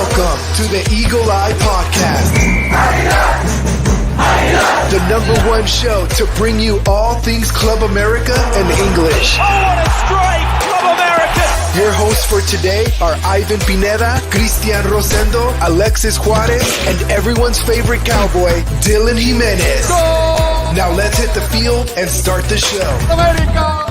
Welcome to the Eagle Eye Podcast, the #1 show to bring you all things Club America in English. Oh, what a strike! Club America! Your hosts for today are Ivan Pineda, Cristian Rosendo, Alexis Juarez, and everyone's favorite cowboy, Dylan Jimenez. Goal! Now let's hit the field and start the show. America!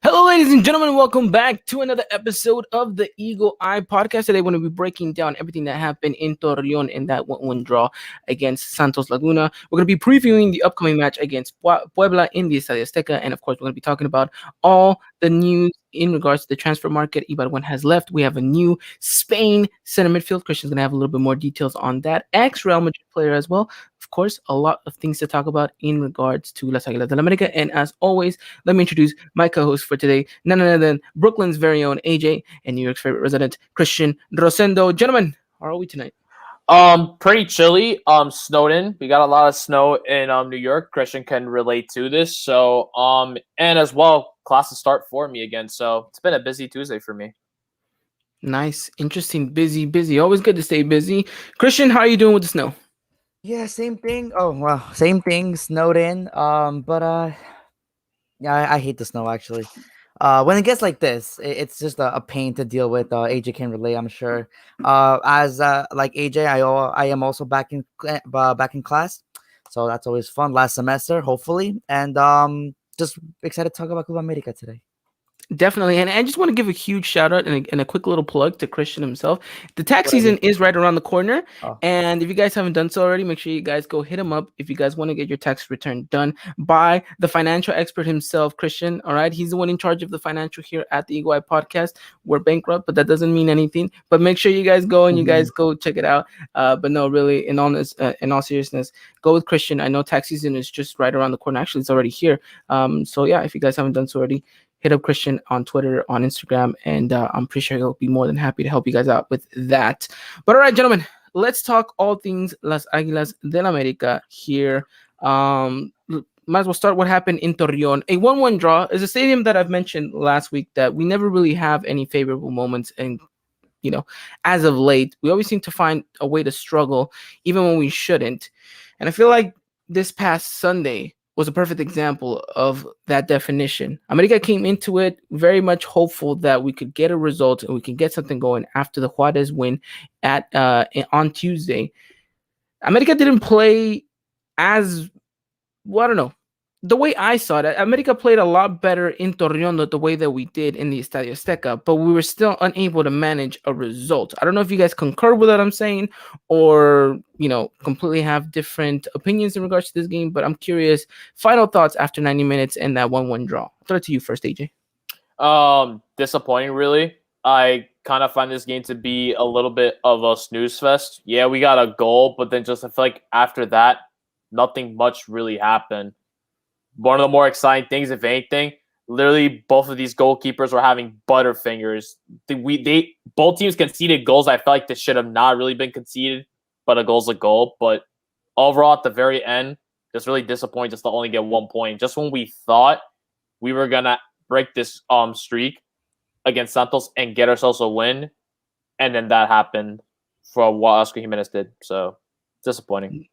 Hello, ladies and gentlemen. Welcome back to another episode of the Eagle Eye Podcast. Today, we're going to be breaking down everything that happened in Torreon in that 1-1 draw against Santos Laguna. We're going to be previewing the upcoming match against Puebla in the Estadio Azteca. And, of course, we're going to be talking about all the news in regards to the transfer market. Ibargüen has left. We have a new Spain center midfield. Christian's going to have a little bit more details on that. Ex-Real Madrid player as well. Of course, a lot of things to talk about in regards to Las Águilas del América. And as always, let me introduce my co-host for today, none other than Brooklyn's very own AJ and New York's favorite resident, Cristian Rosendo. Gentlemen, how are we tonight? Pretty chilly. Snowed in. We got a lot of snow in New York. Christian can relate to this. So, and as well, classes start for me again. So it's been a busy Tuesday for me. Nice, interesting, busy. Always good to stay busy. Christian, how are you doing with the snow? Yeah, same thing. Oh, well, same thing. Snowed in. Yeah, I hate the snow actually. When it gets like this, it's just a pain to deal with. AJ can relate, I'm sure. As like AJ, I am also back in class, so that's always fun. Last semester, hopefully, and just excited to talk about Club America today. Definitely, and I just want to give a huge shout out and a quick little plug to Christian himself. The tax season is right around the corner, and if you guys haven't done so already, make sure you guys go hit him up if you guys want to get your tax return done by the financial expert himself, Christian. All right, he's the one in charge of the financial here at the Eagle Eye Podcast. We're bankrupt, but that doesn't mean anything. But make sure you guys go and you guys go check it out. But no, really, in all seriousness, go with Christian. I know tax season is just right around the corner. Actually, it's already here. So yeah, if you guys haven't done so already, hit up Christian on Twitter, on Instagram, and I'm pretty sure he'll be more than happy to help you guys out with that. But all right, gentlemen, let's talk all things Las Águilas del América here. Might as well start what happened in Torreon. A 1-1 draw is a stadium that I've mentioned last week that we never really have any favorable moments. And, you know, as of late, we always seem to find a way to struggle, even when we shouldn't. And I feel like this past Sunday was a perfect example of that definition. America came into it very much hopeful that we could get a result and we can get something going after the Juarez win on Tuesday. America didn't play as, well, I don't know, the way I saw it. America played a lot better in Torreon the way that we did in the Estadio Azteca, but we were still unable to manage a result. I don't know if you guys concur with what I'm saying or, you know, completely have different opinions in regards to this game, but I'm curious. Final thoughts after 90 minutes and that 1-1 draw. I'll throw it to you first, AJ. Disappointing, really. I kind of find this game to be a little bit of a snooze fest. Yeah, we got a goal, but then just I feel like after that, nothing much really happened. One of the more exciting things, if anything, literally both of these goalkeepers were having butterfingers. Both teams conceded goals. I felt like this should have not really been conceded, but a goal's a goal. But overall, at the very end, just really disappointed just to only get 1 point. Just when we thought we were gonna break this streak against Santos and get ourselves a win, and then that happened for what Oscar Jimenez did. So disappointing.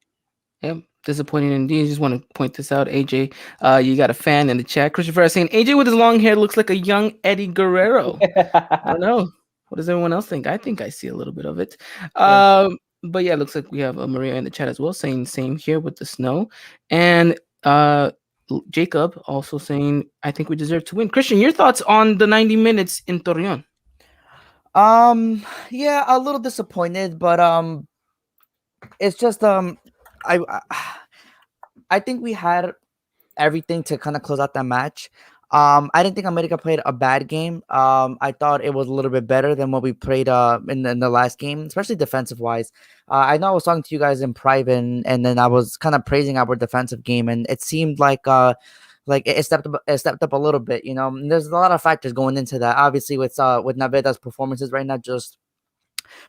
Yep. Disappointing indeed. I just want to point this out, AJ. You got a fan in the chat. Christopher is saying AJ with his long hair looks like a young Eddie Guerrero. I don't know. What does everyone else think? I think I see a little bit of it. But yeah, it looks like we have Maria in the chat as well saying same here with the snow. And Jacob also saying, I think we deserve to win. Christian, your thoughts on the 90 minutes in Torreon? Yeah, a little disappointed, but it's just I think we had everything to kind of close out that match. I didn't think America played a bad game. I thought it was a little bit better than what we played in the last game, especially defensive wise. I know I was talking to you guys in private, and then I was kind of praising our defensive game, and it seemed like it stepped up a little bit. You know, and there's a lot of factors going into that. Obviously, with Naveda's performances right now, just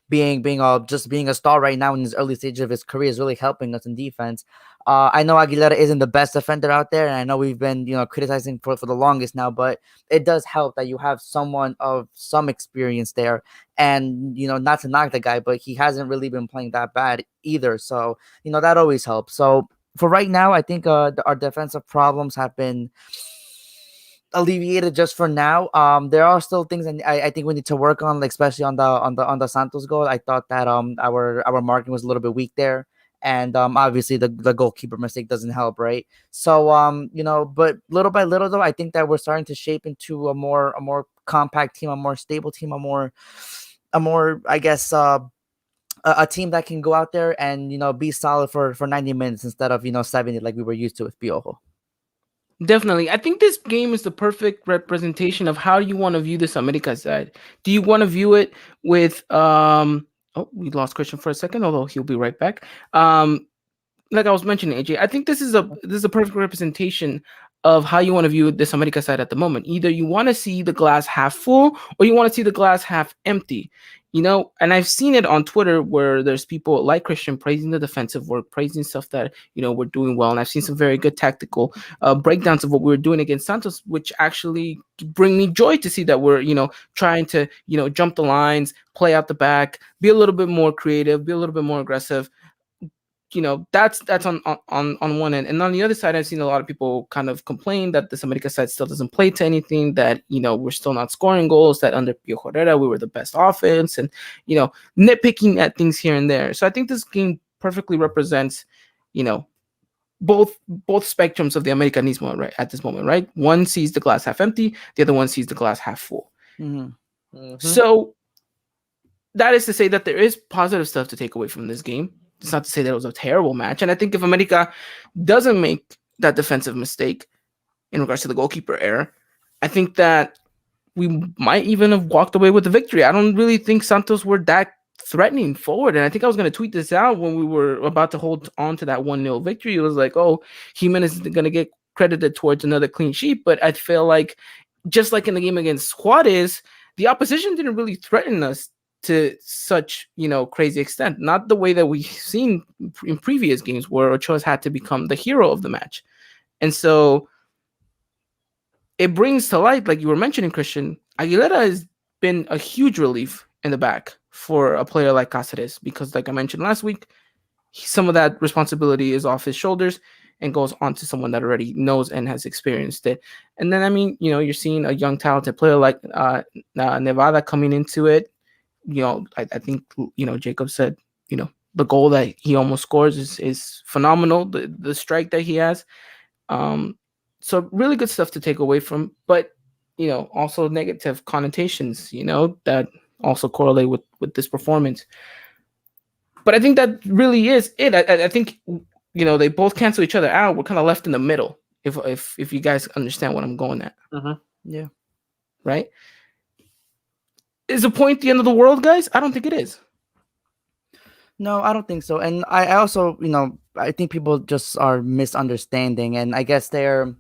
being a star right now in his early stage of his career is really helping us in defense. I know Aguilera isn't the best defender out there, and I know we've been criticizing for the longest now, but it does help that you have someone of some experience there. And not to knock the guy, but he hasn't really been playing that bad either. So that always helps. So for right now, I think our defensive problems have been alleviated just for now. There are still things that I think we need to work on, like especially on the Santos goal. I thought that our marking was a little bit weak there, and obviously the goalkeeper mistake doesn't help, right? So but little by little though, I think that we're starting to shape into a more compact team, a more stable team, a more I guess a team that can go out there and be solid for 90 minutes instead of 70 like we were used to with Piojo. Definitely. I think this game is the perfect representation of how you want to view this America side. Do you want to view it with oh, we lost Christian for a second, although he'll be right back. Like I was mentioning, AJ, I think this is a perfect representation of how you want to view this America side at the moment. Either you want to see the glass half full or you want to see the glass half empty. And I've seen it on Twitter where there's people like Christian praising the defensive work, praising stuff that we're doing well, and I've seen some very good tactical breakdowns of what we were doing against Santos, which actually bring me joy to see that we're trying to jump the lines, play out the back, be a little bit more creative, be a little bit more aggressive. That's on one end, and on the other side, I've seen a lot of people kind of complain that this America side still doesn't play to anything, that we're still not scoring goals, that under Pio Herrera we were the best offense, and nitpicking at things here and there. So I think this game perfectly represents both spectrums of the Americanismo right at this moment, right? One sees the glass half empty, the other one sees the glass half full. Mm-hmm. Mm-hmm. So that is to say that there is positive stuff to take away from this game. It's not to say that it was a terrible match. And I think if America doesn't make that defensive mistake in regards to the goalkeeper error, I think that we might even have walked away with the victory. I don't really think Santos were that threatening forward. And I think I was going to tweet this out when we were about to hold on to that 1-0 victory. It was like, oh, Jimenez is going to get credited towards another clean sheet. But I feel like, just like in the game against Juarez, the opposition didn't really threaten us to such crazy extent, not the way that we've seen in previous games where Ochoa's had to become the hero of the match. And so it brings to light, like you were mentioning, Christian, Aguilera has been a huge relief in the back for a player like Cáceres, because like I mentioned last week, some of that responsibility is off his shoulders and goes on to someone that already knows and has experienced it. And then you're seeing a young talented player like Nevada coming into it. I think Jacob said the goal that he almost scores is phenomenal. The strike that he has, so really good stuff to take away from. But also negative connotations that also correlate with this performance. But I think that really is it. I think they both cancel each other out. We're kind of left in the middle. If you guys understand what I'm going at. Mm-hmm. Yeah. Right. Is the point the end of the world, guys? I don't think it is. No, I don't think so. And I also, I think people just are misunderstanding, and I guess they're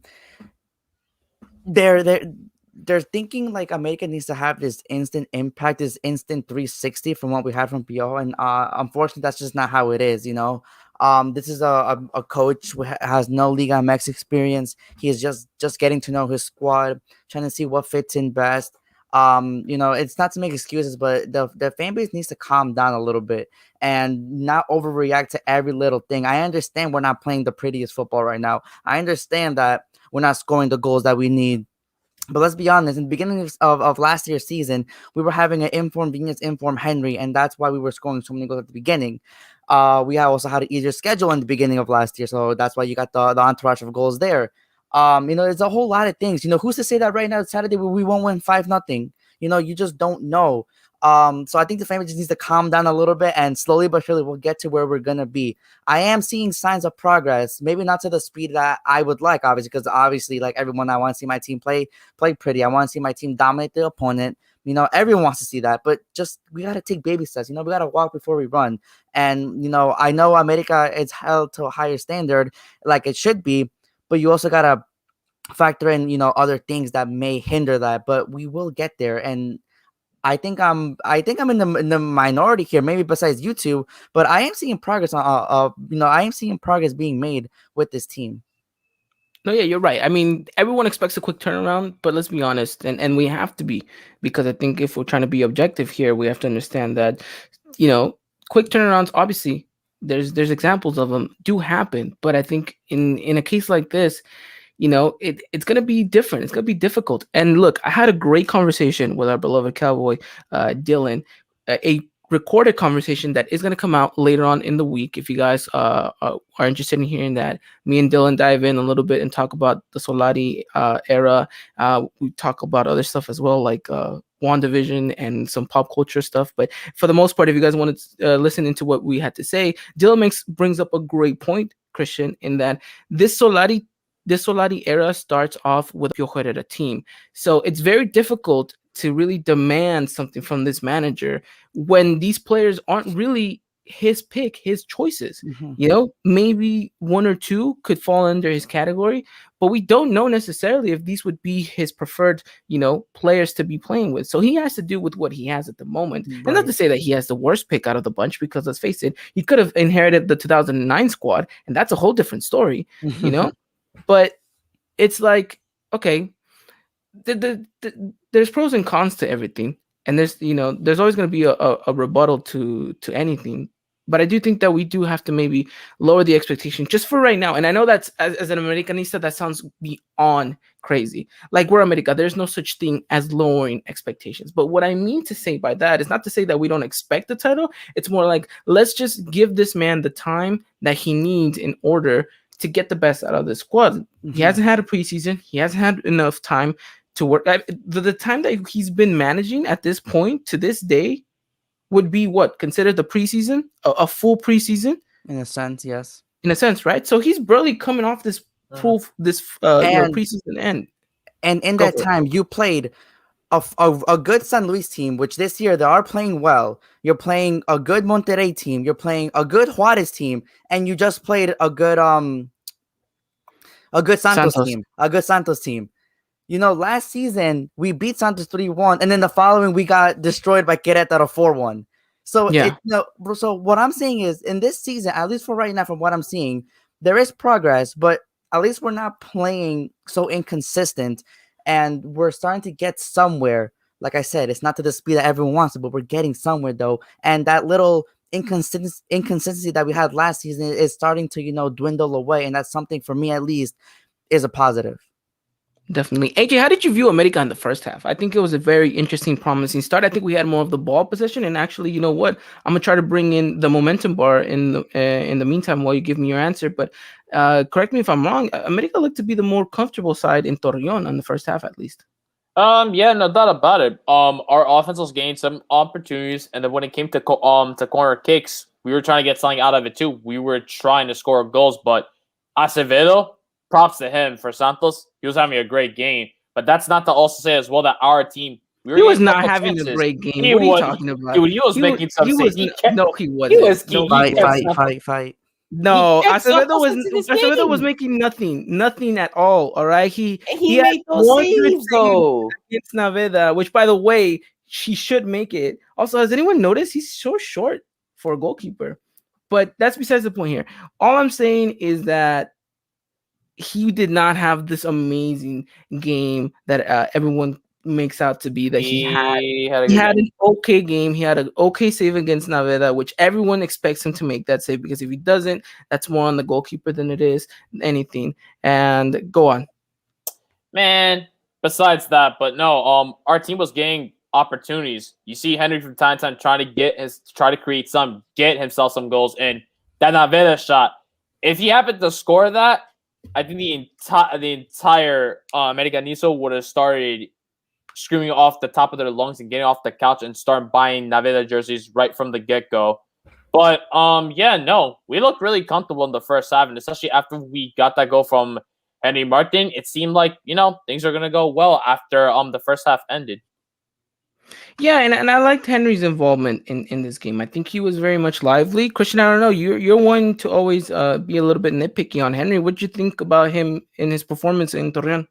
thinking like America needs to have this instant impact, this instant 360 from what we had from Pio, and unfortunately, that's just not how it is. This is a coach who has no Liga MX experience. He is just getting to know his squad, trying to see what fits in best. It's not to make excuses, but the fan base needs to calm down a little bit and not overreact to every little thing. I understand we're not playing the prettiest football right now. I understand that we're not scoring the goals that we need. But let's be honest, in the beginning of last year's season, we were having an informed Venus, informed Henry, and that's why we were scoring so many goals at the beginning. We also had an easier schedule in the beginning of last year, so that's why you got the entourage of goals there. It's a whole lot of things. Who's to say that right now, Saturday, we won't win 5-0? You just don't know. So I think the family just needs to calm down a little bit, and slowly but surely we'll get to where we're gonna be. I am seeing signs of progress, maybe not to the speed that I would like, obviously, because obviously, like everyone, I want to see my team play pretty. I want to see my team dominate the opponent. Everyone wants to see that, but just we gotta take baby steps. We gotta walk before we run. And I know America is held to a higher standard, like it should be, but you also gotta factor in other things that may hinder that. But we will get there, and I think I'm in the minority here, maybe besides you two, but I am seeing progress on I am seeing progress being made with this team. No, yeah, you're right. I mean, everyone expects a quick turnaround, but let's be honest, and we have to be, because I think if we're trying to be objective here, we have to understand that, you know, quick turnarounds, obviously, there's examples of them do happen, but I think in a case like this, it's going to be different. It's going to be difficult. And look, I had a great conversation with our beloved Cowboy, Dylan, a recorded conversation that is going to come out later on in the week. If you guys are interested in hearing that, me and Dylan dive in a little bit and talk about the Solari era. We talk about other stuff as well, like WandaVision and some pop culture stuff. But for the most part, if you guys want to listen into what we had to say, Dylan brings up a great point, Christian, in that this Solari era starts off with Piojo Herrera team. So it's very difficult to really demand something from this manager when these players aren't really his pick, his choices. Maybe one or two could fall under his category, but we don't know necessarily if these would be his preferred, players to be playing with. So he has to do with what he has at the moment. Right. And not to say that he has the worst pick out of the bunch, because let's face it, he could have inherited the 2009 squad, and that's a whole different story, But it's like, okay, there's pros and cons to everything, and there's always going to be a rebuttal to anything. But I do think that we do have to maybe lower the expectation just for right now. And I know that's, as an Americanista, that sounds beyond crazy. Like, we're America, there's no such thing as lowering expectations. But what I mean to say by that is not to say that we don't expect the title. It's more like, let's just give this man the time that he needs in order to get the best out of the squad. Mm-hmm. He hasn't had a preseason. He hasn't had enough time to work. The time that he's been managing at this point to this day would be what? Considered the preseason? A full preseason? In a sense, yes. In a sense, right? So he's barely coming off this preseason end. And in that time, you played a good San Luis team, which this year they are playing well. You're playing a good Monterrey team. You're playing a good Juarez team, and you just played a good Santos team. A good Santos team. Last season we beat Santos 3-1, and then the following we got destroyed by Querétaro 4-1. So yeah. So what I'm saying is, in this season, at least for right now, from what I'm seeing, there is progress, but at least we're not playing so inconsistent. And we're starting to get somewhere. Like I said, it's not to the speed that everyone wants, but we're getting somewhere, though. And that little inconsistency that we had last season is starting to, dwindle away. And that's something, for me at least, is a positive. Definitely. AJ, how did you view America in the first half? I think it was a very interesting, promising start. I think we had more of the ball possession. And actually, you know what? I'm going to try to bring in the momentum bar in the meantime while you give me your answer. But correct me if I'm wrong. America looked to be the more comfortable side in Torreon in the first half, at least. Yeah, no doubt about it. Our offense was gained some opportunities, and then when it came to corner kicks, we were trying to get something out of it too. We were trying to score goals, but Acevedo, props to him for Santos. He was having a great game, but that's not to also say as well that our team. He was not having a great game. What are you talking about? Dude, he was making some. He wasn't. He wasn't. Fight. No, Acevedo was making nothing at all. All right, he made those saves though against Naveda, which, by the way, she should make it. Also, has anyone noticed he's so short for a goalkeeper? But that's besides the point here. All I'm saying is that he did not have this amazing game that everyone makes out to be that he had. He had an okay game. He had an okay save against Naveda, which everyone expects him to make that save, because if he doesn't, that's more on the goalkeeper than it is anything. And go on. Man, besides that, but no, our team was getting opportunities. You see Henry from time to time trying to create get himself some goals, and that Naveda shot. If he happened to score that, I think the entire Americanizo would have started screaming off the top of their lungs and getting off the couch and start buying Naveda jerseys right from the get-go. But we looked really comfortable in the first half, and especially after we got that goal from Henry Martin, it seemed like things are gonna go well after the first half ended. Yeah, and I liked Henry's involvement in this game. I think he was very much lively. Christian, I don't know, you're one to always be a little bit nitpicky on Henry. What did you think about him in his performance in Torreon?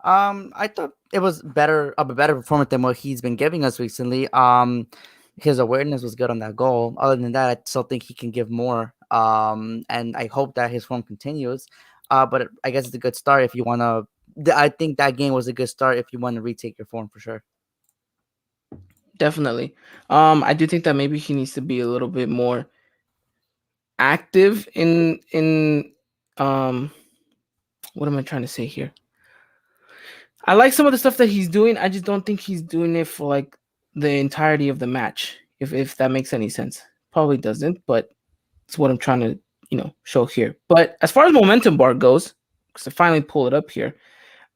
I thought it was a better performance than what he's been giving us recently. His awareness was good on that goal. Other than that, I still think he can give more. And I hope that his form continues. But I guess it's a good start if you want to. I think that game was a good start if you want to retake your form for sure. Definitely. I do think that maybe he needs to be a little bit more active in um what am I trying to say here? I like some of the stuff that he's doing. I just don't think he's doing it for like the entirety of the match. If that makes any sense. Probably doesn't, but it's what I'm trying to, show here. But as far as momentum bar goes, because I finally pull it up here,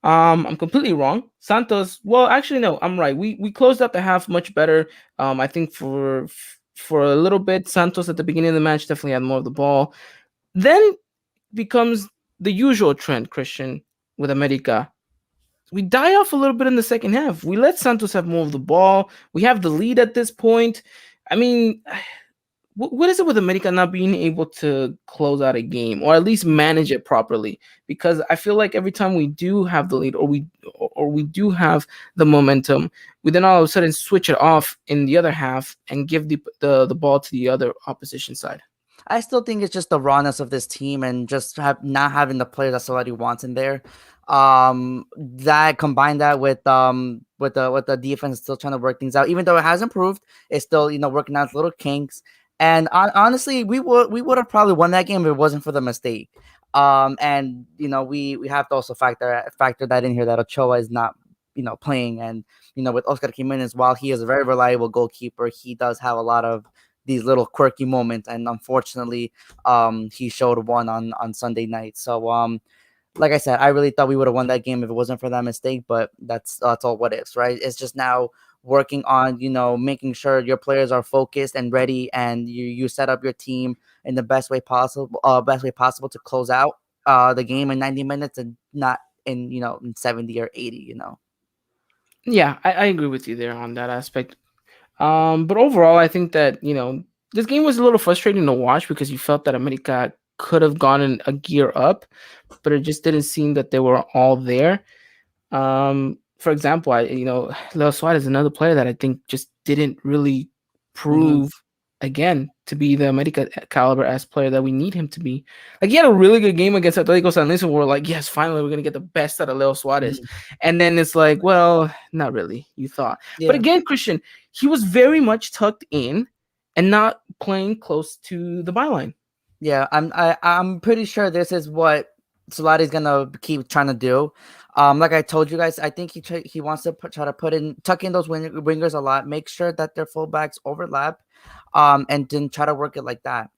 I'm completely wrong. Santos, well, actually no, I'm right. We closed out the half much better. I think for a little bit, Santos at the beginning of the match definitely had more of the ball. Then becomes the usual trend, Christian, with America. We die off a little bit in the second half. We let Santos have more of the ball. We have the lead at this point. I mean, what is it with America not being able to close out a game or at least manage it properly? Because I feel like every time we do have the lead or we do have the momentum, we then all of a sudden switch it off in the other half and give the ball to the other opposition side. I still think it's just the rawness of this team and just not having the player that somebody wants in there. That combined that with the defense still trying to work things out, even though it has improved, it's still working out little kinks. And honestly, we would have probably won that game if it wasn't for the mistake. And we have to also factor that in here that Ochoa is not playing, and with Oscar Jimenez, while he is a very reliable goalkeeper, he does have a lot of these little quirky moments, and unfortunately, he showed one on Sunday night. So, like I said, I really thought we would have won that game if it wasn't for that mistake. But that's all what ifs, right? It's just now working on making sure your players are focused and ready, and you set up your team in the best way possible to close out the game in 90 minutes and not in 70 or 80. Yeah, I agree with you there on that aspect. But overall, I think that, this game was a little frustrating to watch because you felt that America could have gone in a gear up, but it just didn't seem that they were all there. For example, Leo Suarez is another player that I think just didn't really prove again to be the America caliber as player that we need him to be. Like, he had a really good game against Atletico San Luis, and we're like, yes, finally we're gonna get the best out of Leo Suarez. And then it's like, well, not really, you thought. Yeah. But again, Christian, he was very much tucked in and not playing close to the byline. Yeah, I'm pretty sure this is what Solari's gonna keep trying to do. Like I told you guys, I think he wants to try to tuck in those wingers a lot, make sure that their fullbacks overlap, and then try to work it like that.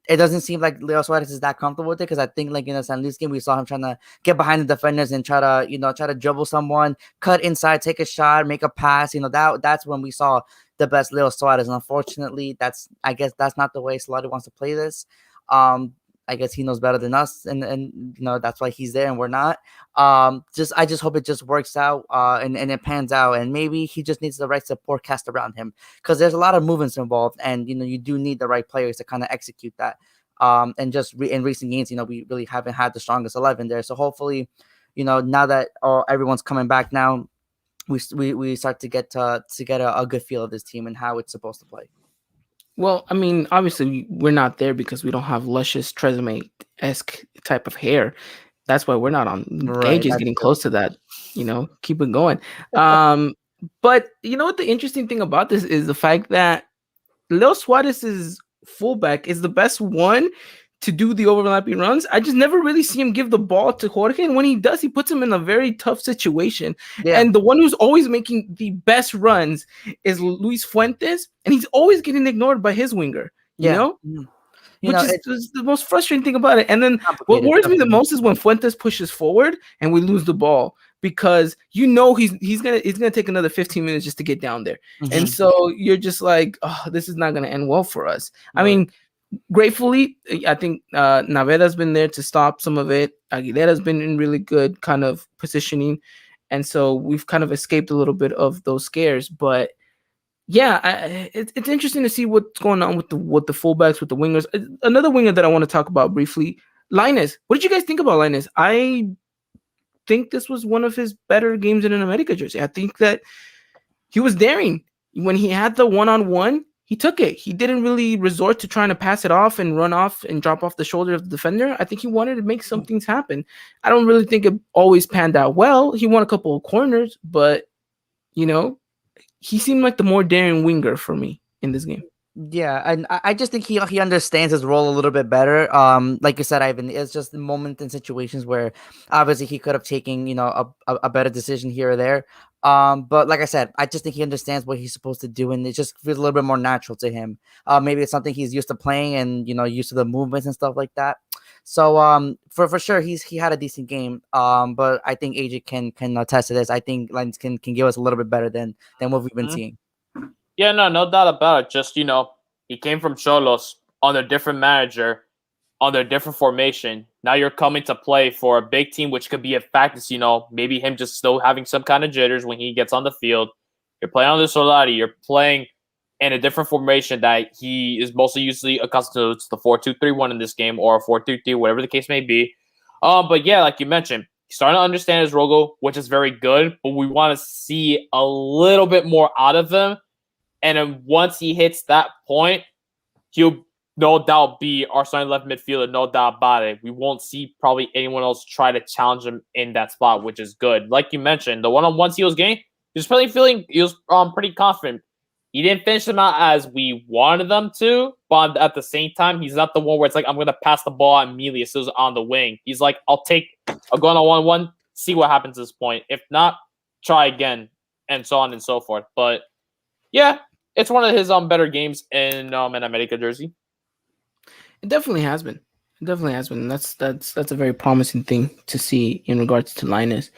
It doesn't seem like Leo Suarez is that comfortable with it, because I think like in the San Luis game we saw him trying to get behind the defenders and try to dribble someone, cut inside, take a shot, make a pass. That's when we saw the best Leo Suarez. And unfortunately, I guess that's not the way Solari wants to play this. I guess he knows better than us, and that's why he's there and we're not. I just hope it just works out, and it pans out, and maybe he just needs the right support cast around him, because there's a lot of movements involved, and you do need the right players to kind of execute that. And just in recent games, we really haven't had the strongest 11 there. So hopefully, now that everyone's coming back now, we start to get a good feel of this team and how it's supposed to play. Well, I mean, obviously we're not there because we don't have luscious Tresemme-esque type of hair. That's why we're not on. Gage is getting close to that. Keep it going. But what the interesting thing about this is the fact that Leo Suarez's fullback is the best one to do the overlapping runs. I just never really see him give the ball to Jorge, and when he does, he puts him in a very tough situation. Yeah. And the one who's always making the best runs is Luis Fuentes, and he's always getting ignored by his winger. You know? Which is the most frustrating thing about it. And then what worries me the most is when Fuentes pushes forward and we lose the ball, because he's gonna take another 15 minutes just to get down there. And so you're just like, oh, this is not gonna end well for us. I mean, gratefully, I think Naveda's been there to stop some of it. Aguilera's been in really good kind of positioning, and so we've kind of escaped a little bit of those scares. But yeah, it's interesting to see what's going on with the fullbacks, with the wingers. Another winger that I want to talk about briefly, Linus. What did you guys think about Linus? I think this was one of his better games in an America jersey. I think that he was daring. When he had the one-on-one, he took it. He didn't really resort to trying to pass it off and run off and drop off the shoulder of the defender. I think he wanted to make some things happen. I don't really think it always panned out well. He won a couple of corners, but, he seemed like the more daring winger for me in this game. Yeah, and I just think he understands his role a little bit better. Like you said, Ivan, it's just moments and situations where obviously he could have taken, a better decision here or there. But like I said, I just think he understands what he's supposed to do, and it just feels a little bit more natural to him. Maybe it's something he's used to playing and used to the movements and stuff like that. So for sure he had a decent game. But I think AJ can attest to this. I think Lens can give us a little bit better than what we've been seeing. Yeah, no doubt about it. Just, he came from Cholos under a different manager, under a different formation. Now you're coming to play for a big team, which could be a factor, maybe him just still having some kind of jitters when he gets on the field. You're playing under Solari. You're playing in a different formation that he is mostly usually accustomed to. It's the 4-2-3-1 in this game, or a 4-3-3, whatever the case may be. But yeah, like you mentioned, he's starting to understand his role, which is very good, but we want to see a little bit more out of him. And then once he hits that point, he'll no doubt be our starting left midfielder, no doubt about it. We won't see probably anyone else try to challenge him in that spot, which is good. Like you mentioned, the one-on-ones he was getting, he was pretty confident. He didn't finish them out as we wanted them to, but at the same time, he's not the one where it's like, I'm going to pass the ball immediately as soon as on the wing. He's like, I'll go on a 1-1, see what happens at this point. If not, try again, and so on and so forth. But yeah, it's one of his better games in an America jersey. It definitely has been. And that's a very promising thing to see in regards to Linus.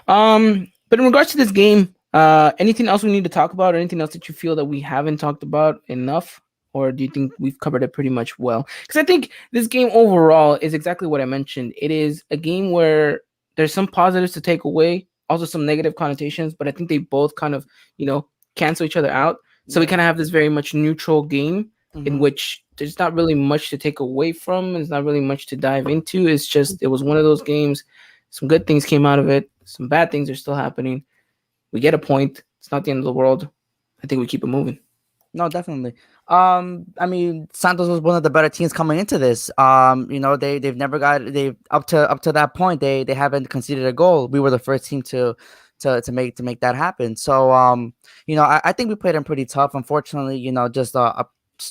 But in regards to this game, anything else we need to talk about, or anything else that you feel that we haven't talked about enough, or do you think we've covered it pretty much well? Because I think this game overall is exactly what I mentioned. It is a game where there's some positives to take away, also some negative connotations, but I think they both kind of, cancel each other out. So we kind of have this very much neutral game in which there's not really much to take away from. There's not really much to dive into. It's just, it was one of those games. Some good things came out of it. Some bad things are still happening. We get a point. It's not the end of the world. I think we keep it moving. No, definitely. I mean, Santos was one of the better teams coming into this. They've never up to that point they haven't conceded a goal. We were the first team to make that happen. So I think we played them pretty tough. Unfortunately, just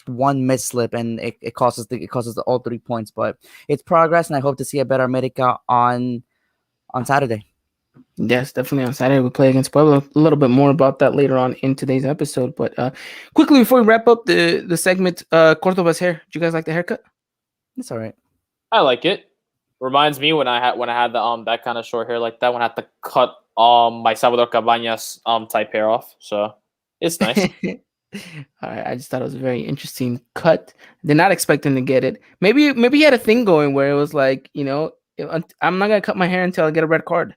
one mislip and it costs us all 3 points. But it's progress, and I hope to see a better America on Saturday. Yes, definitely on Saturday we play against Puebla. A little bit more about that later on in today's episode. But quickly before we wrap up the segment, Cordoba's hair. Do you guys like the haircut? It's all right. I like it. Reminds me when I had the that kind of short hair like that, when I had to cut my Salvador Cabañas type hair off. So it's nice. All right, I just thought it was a very interesting cut. Did not expect him to get it. Maybe he had a thing going where it was like, I'm not gonna cut my hair until I get a red card.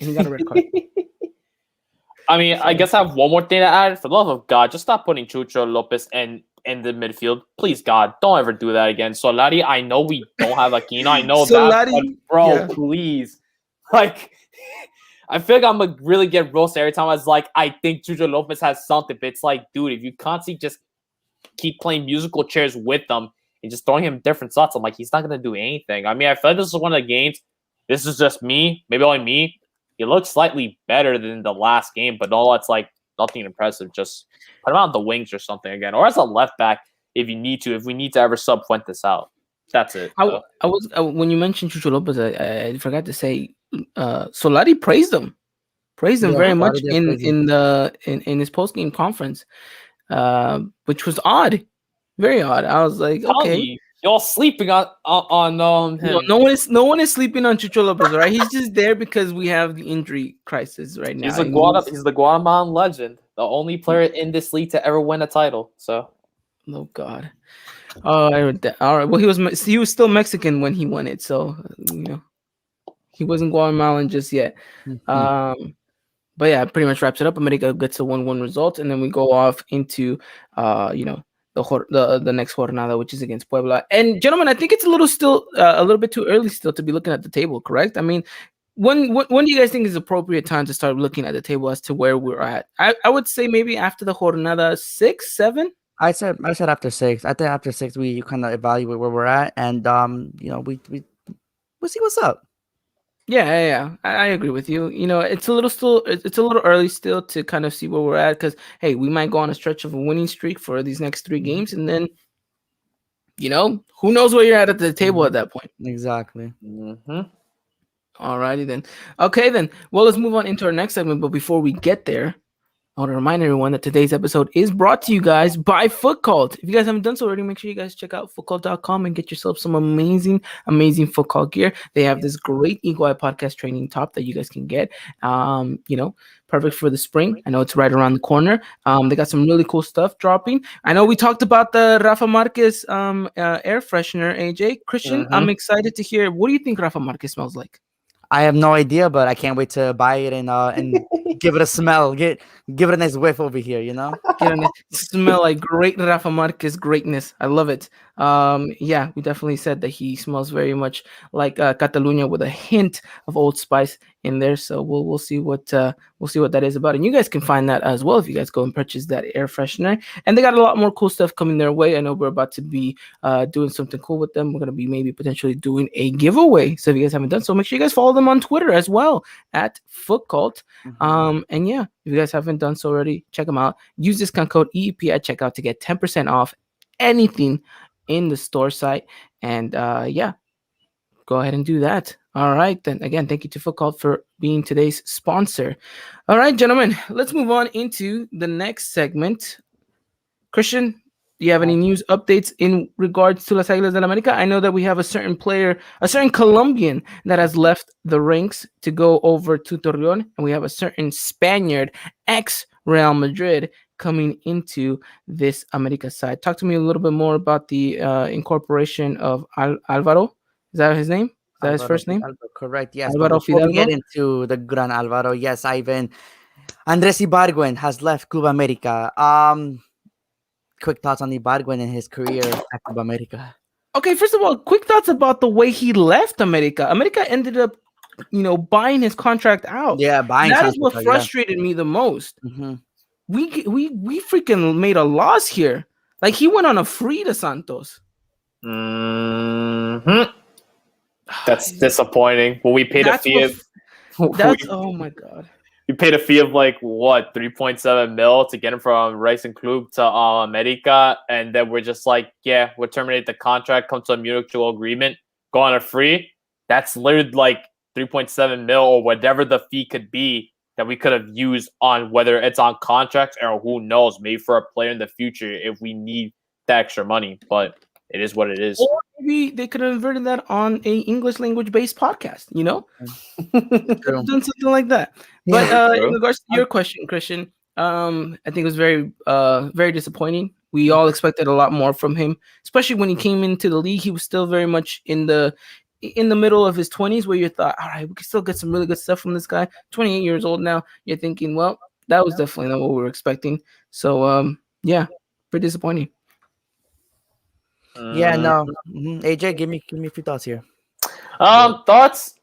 And he got a red card. I mean, I guess I have one more thing to add. For the love of God, just stop putting Chucho Lopez in the midfield. Please, God, don't ever do that again. Solari, I know we don't have Aquino. I know that, but bro, please. Like, I feel like I'm going to really get roasted every time I was like, I think Chucho Lopez has something. But it's like, dude, if you constantly just keep playing musical chairs with them and just throwing him different shots, I'm like, he's not going to do anything. I mean, I feel like this is one of the games. This is just me, maybe only me. He looks slightly better than the last game, but all that's like nothing impressive. Just put him on the wings or something again, or as a left back if you need to. If we need to ever sub Fuentes out, that's it. I was when you mentioned Chucho Lopez, I forgot to say Solari praised him very much in his post game conference, which was odd, very odd. I was like, okay. Y'all sleeping on him. No one is sleeping on Chucho Lopez, right? He's just there because we have the injury crisis right now. He's the Guatemalan legend, the only player in this league to ever win a title. So, oh God. Oh, I heard that. All right. Well, he was still Mexican when he won it, so he wasn't Guatemalan just yet. But yeah, pretty much wraps it up. America gets a 1-1 result, and then we go off into the next jornada, which is against Puebla. And gentlemen, I think it's a little bit too early still to be looking at the table, correct? I mean, when do you guys think is appropriate time to start looking at the table as to where we're at? I would say maybe after the jornada 6, 7. I said after 6. I think after 6 we kind of evaluate where we're at, and we'll see what's up. Yeah. I agree with you. It's a little early still to kind of see where we're at because hey, we might go on a stretch of a winning streak for these next 3 games, and then who knows where you're at the table at that point. Exactly. Mm-hmm. Alrighty then. Okay then. Well, let's move on into our next segment. But before we get there, I want to remind everyone that today's episode is brought to you guys by Foot Cult. If you guys haven't done so already, make sure you guys check out footcult.com and get yourself some amazing Foot Cult gear. They have this great Eagle Eye podcast training top that you guys can get. Perfect for the spring. I know it's right around the corner. They got some really cool stuff dropping. I know we talked about the Rafa Marquez air freshener, AJ. Christian, I'm excited to hear. What do you think Rafa Marquez smells like? I have no idea, but I can't wait to buy it and give it a smell. Give it a nice whiff over here, Smell like great Rafa Marquez greatness. I love it. Yeah, we definitely said that he smells very much like Catalunya with a hint of Old Spice in there. So we'll see what that is about. And you guys can find that as well if you guys go and purchase that air freshener. And they got a lot more cool stuff coming their way. I know we're about to be doing something cool with them. We're gonna be maybe potentially doing a giveaway. So if you guys haven't done so, make sure you guys follow them on Twitter as well at Foot Cult. And yeah, if you guys haven't done so already, check them out. Use discount code EEP at checkout to get 10% off anything in the store site. And yeah, go ahead and do that. All right, then again, thank you to Foot Cult for being today's sponsor. All right, gentlemen, let's move on into the next segment. Christian, do you have any news updates in regards to Las Águilas del América? I know that we have a certain player, a certain Colombian that has left the ranks to go over to Torreón, and we have a certain Spaniard, ex-Real Madrid, coming into this América side. Talk to me a little bit more about the incorporation of Alvaro. Is that his name? Is that his first name? Correct, yes. Alvaro But before we Fidalgo? get into the Gran Alvaro, yes, Ivan, Andrés Ibargüen has left Club America. Quick thoughts on Ibargüen and his career at Club America. Okay, first of all, quick thoughts about the way he left America. America ended up, buying his contract out. Yeah, buying. That is what frustrated me the most. We freaking made a loss here. Like he went on a free to Santos. That's disappointing. Well, we paid a fee of. Oh my god. You paid a fee of like what, 3.7 mil to get him from Racing Club to America, and then we're just like, yeah, we'll terminate the contract, come to a mutual agreement, go on a free. That's literally like 3.7 mil or whatever the fee could be that we could have used on whether it's on contracts or who knows, maybe for a player in the future if we need the extra money. But it is what it is. Or maybe they could have inverted that on a English language based podcast, done something like that. But in regards to your question, Christian, I think it was very, very disappointing. We all expected a lot more from him, especially when he came into the league. He was still very much in the middle of his 20s, where you thought, all right, we can still get some really good stuff from this guy. 28 years old now. You're thinking, well, that was definitely not what we were expecting. So, yeah, pretty disappointing. Yeah, no. AJ, give me a few thoughts here. Thoughts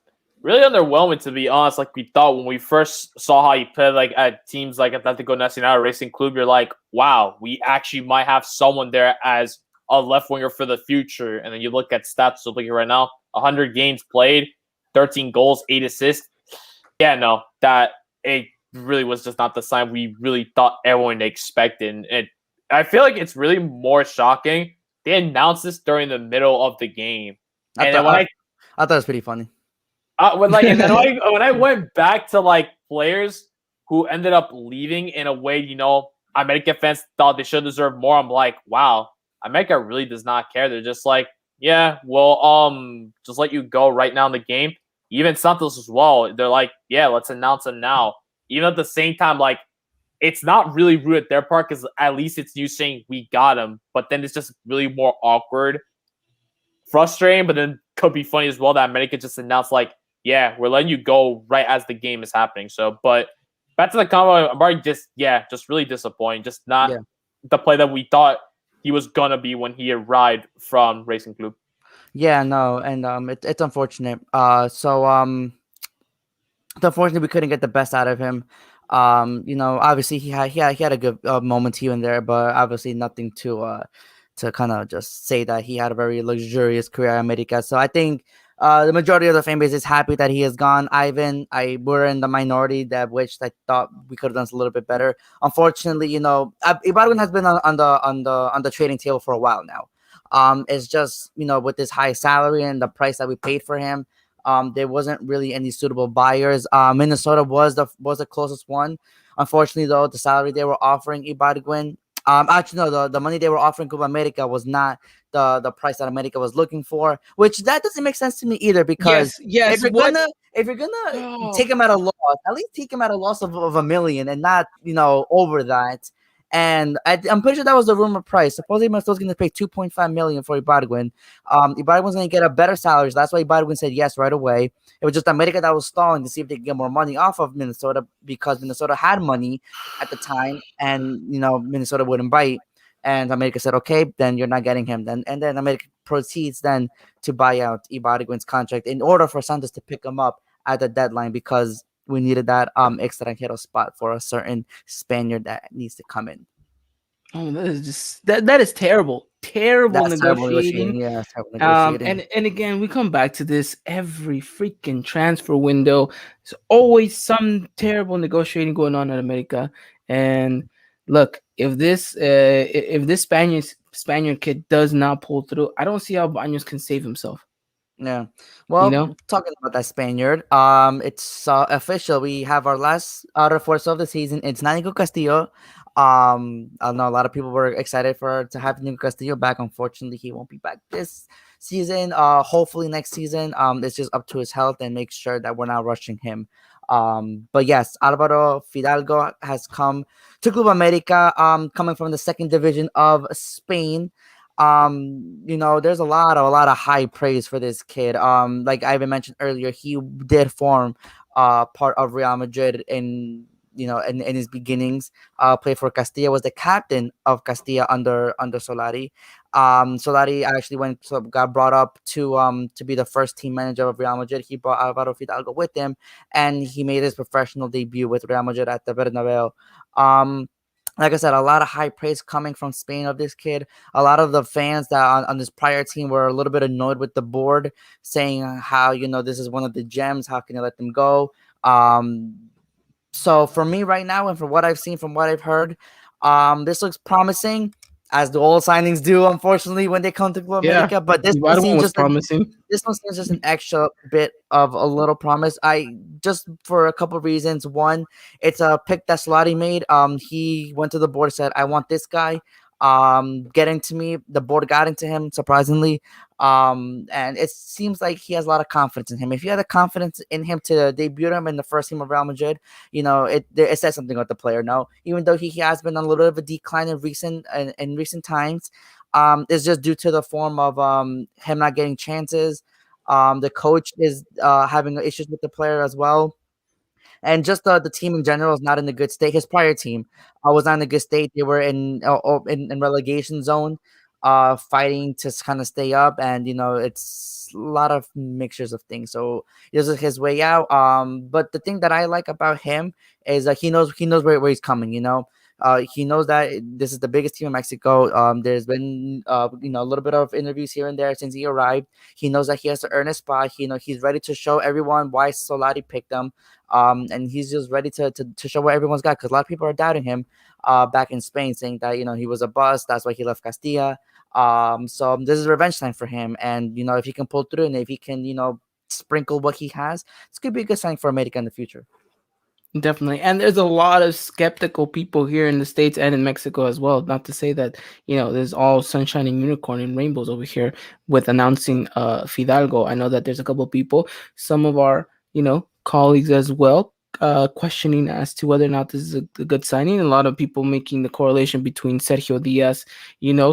really underwhelming, to be honest. Like we thought when we first saw how he played, like at teams like Atlético Nacional, Racing Club, you're like, wow, we actually might have someone there as a left winger for the future. And then you look at stats, so looking right now, 100 games played, 13 goals, 8 assists. Yeah, no, that it really was just not the sign we really thought everyone expected. And I feel like it's really more shocking. They announced this during the middle of the game. I thought it was pretty funny. When I went back to like players who ended up leaving in a way, America fans thought they should deserve more. I'm like, wow, America really does not care. They're just like, yeah, well, just let you go right now in the game. Even Santos as well. They're like, yeah, let's announce him now. Even at the same time, like, it's not really rude at their part because at least it's you saying we got him. But then it's just really more awkward, frustrating, but then could be funny as well that America just announced like, yeah, we're letting you go right as the game is happening. So, but back to the combo, I'm already just really disappointing. Just not the play that we thought he was gonna be when he arrived from Racing Club. Yeah, no, and it's unfortunate. So Unfortunately, we couldn't get the best out of him. Obviously he had a good moment here and there, but obviously nothing to kind of just say that he had a very luxurious career at America. So I think the majority of the fan base is happy that he is gone. Ivan, I were in the minority that wished I thought we could have done a little bit better. Unfortunately, Ibarguen has been on the trading table for a while now. It's just with this high salary and the price that we paid for him. There wasn't really any suitable buyers. Minnesota was the closest one. Unfortunately, though, the salary they were offering Ibarguen, actually no, the money they were offering Club America was not the price that America was looking for, which that doesn't make sense to me either. Because Yes. if you're gonna Oh, take him at a loss, at least take him at a loss of a million and not over that. And I'm pretty sure that was the rumor price. Supposedly, Minnesota was going to pay 2.5 million for Ibarguen. Ibarguen was going to get a better salary. So that's why Ibarguen said yes right away. It was just America that was stalling to see if they could get more money off of Minnesota because Minnesota had money at the time, and Minnesota wouldn't bite. And America said, "Okay, then you're not getting him." Then America proceeds then to buy out Ibarguen's contract in order for Santos to pick him up at the deadline because we needed that extranjero spot for a certain Spaniard that needs to come in. oh, that is just that is terrible. Terrible That's terrible negotiating. negotiating. Yeah, that's terrible negotiating. And again, we come back to this every freaking transfer window. There's always some terrible negotiating going on in America. And look, if this Spaniard kid does not pull through, I don't see how Baños can save himself. Yeah. You Well, know? talking about that Spaniard, it's official. We have our last refuerzo of the season. It's Nico Castillo. I know a lot of people were excited to have Nico Castillo back. Unfortunately, he won't be back this season. Hopefully next season. It's just up to his health and make sure that we're not rushing him. But yes, Alvaro Fidalgo has come to Club America. Coming from the second division of Spain. There's a lot of high praise for this kid. Like Ivan mentioned earlier, he did form part of Real Madrid in his beginnings. Played for Castilla, was the captain of Castilla under Solari. Solari actually got brought up to be the first team manager of Real Madrid. He brought Alvaro Fidalgo with him, and he made his professional debut with Real Madrid at the Bernabeu. Like I said, a lot of high praise coming from Spain of this kid. A lot of the fans that on this prior team were a little bit annoyed with the board, saying how this is one of the gems. How can you let them go? So for me right now, and for what I've seen, from what I've heard, this looks promising, as the all signings do, unfortunately, when they come to Club Yeah. America. But this The one other one seems was promising. just an extra bit of a little promise. I just for a couple of reasons. One, it's a pick that Slotty made. He went to the board, said, "I want this guy." Get into me. The board got into him, surprisingly. And it seems like he has a lot of confidence in him. If you had the confidence in him to debut him in the first team of Real Madrid, it says something about the player. No, even though he has been on a little bit of a decline in recent times, it's just due to the form of him not getting chances. The coach is having issues with the player as well, and just the team in general is not in a good state. His prior team was not in a good state. They were in relegation zone, fighting to kind of stay up, and it's a lot of mixtures of things. So this is his way out. But the thing that I like about him is that he knows where he's coming. He knows that this is the biggest team in Mexico. There's been a little bit of interviews here and there since he arrived. He knows that he has to earn a spot. He's ready to show everyone why Solari picked him. And he's just ready to show what everyone's got, because a lot of people are doubting him back in Spain, saying that he was a bust. That's why he left Castilla. So this is revenge time for him, and if he can pull through and if he can sprinkle what he has, this could be a good sign for America in the future. Definitely. And there's a lot of skeptical people here in the States and in Mexico as well. Not to say that, there's all sunshine and unicorn and rainbows over here with announcing Fidalgo. I know that there's a couple of people, some of our, colleagues as well, questioning as to whether or not this is a good signing. A lot of people making the correlation between Sergio Diaz,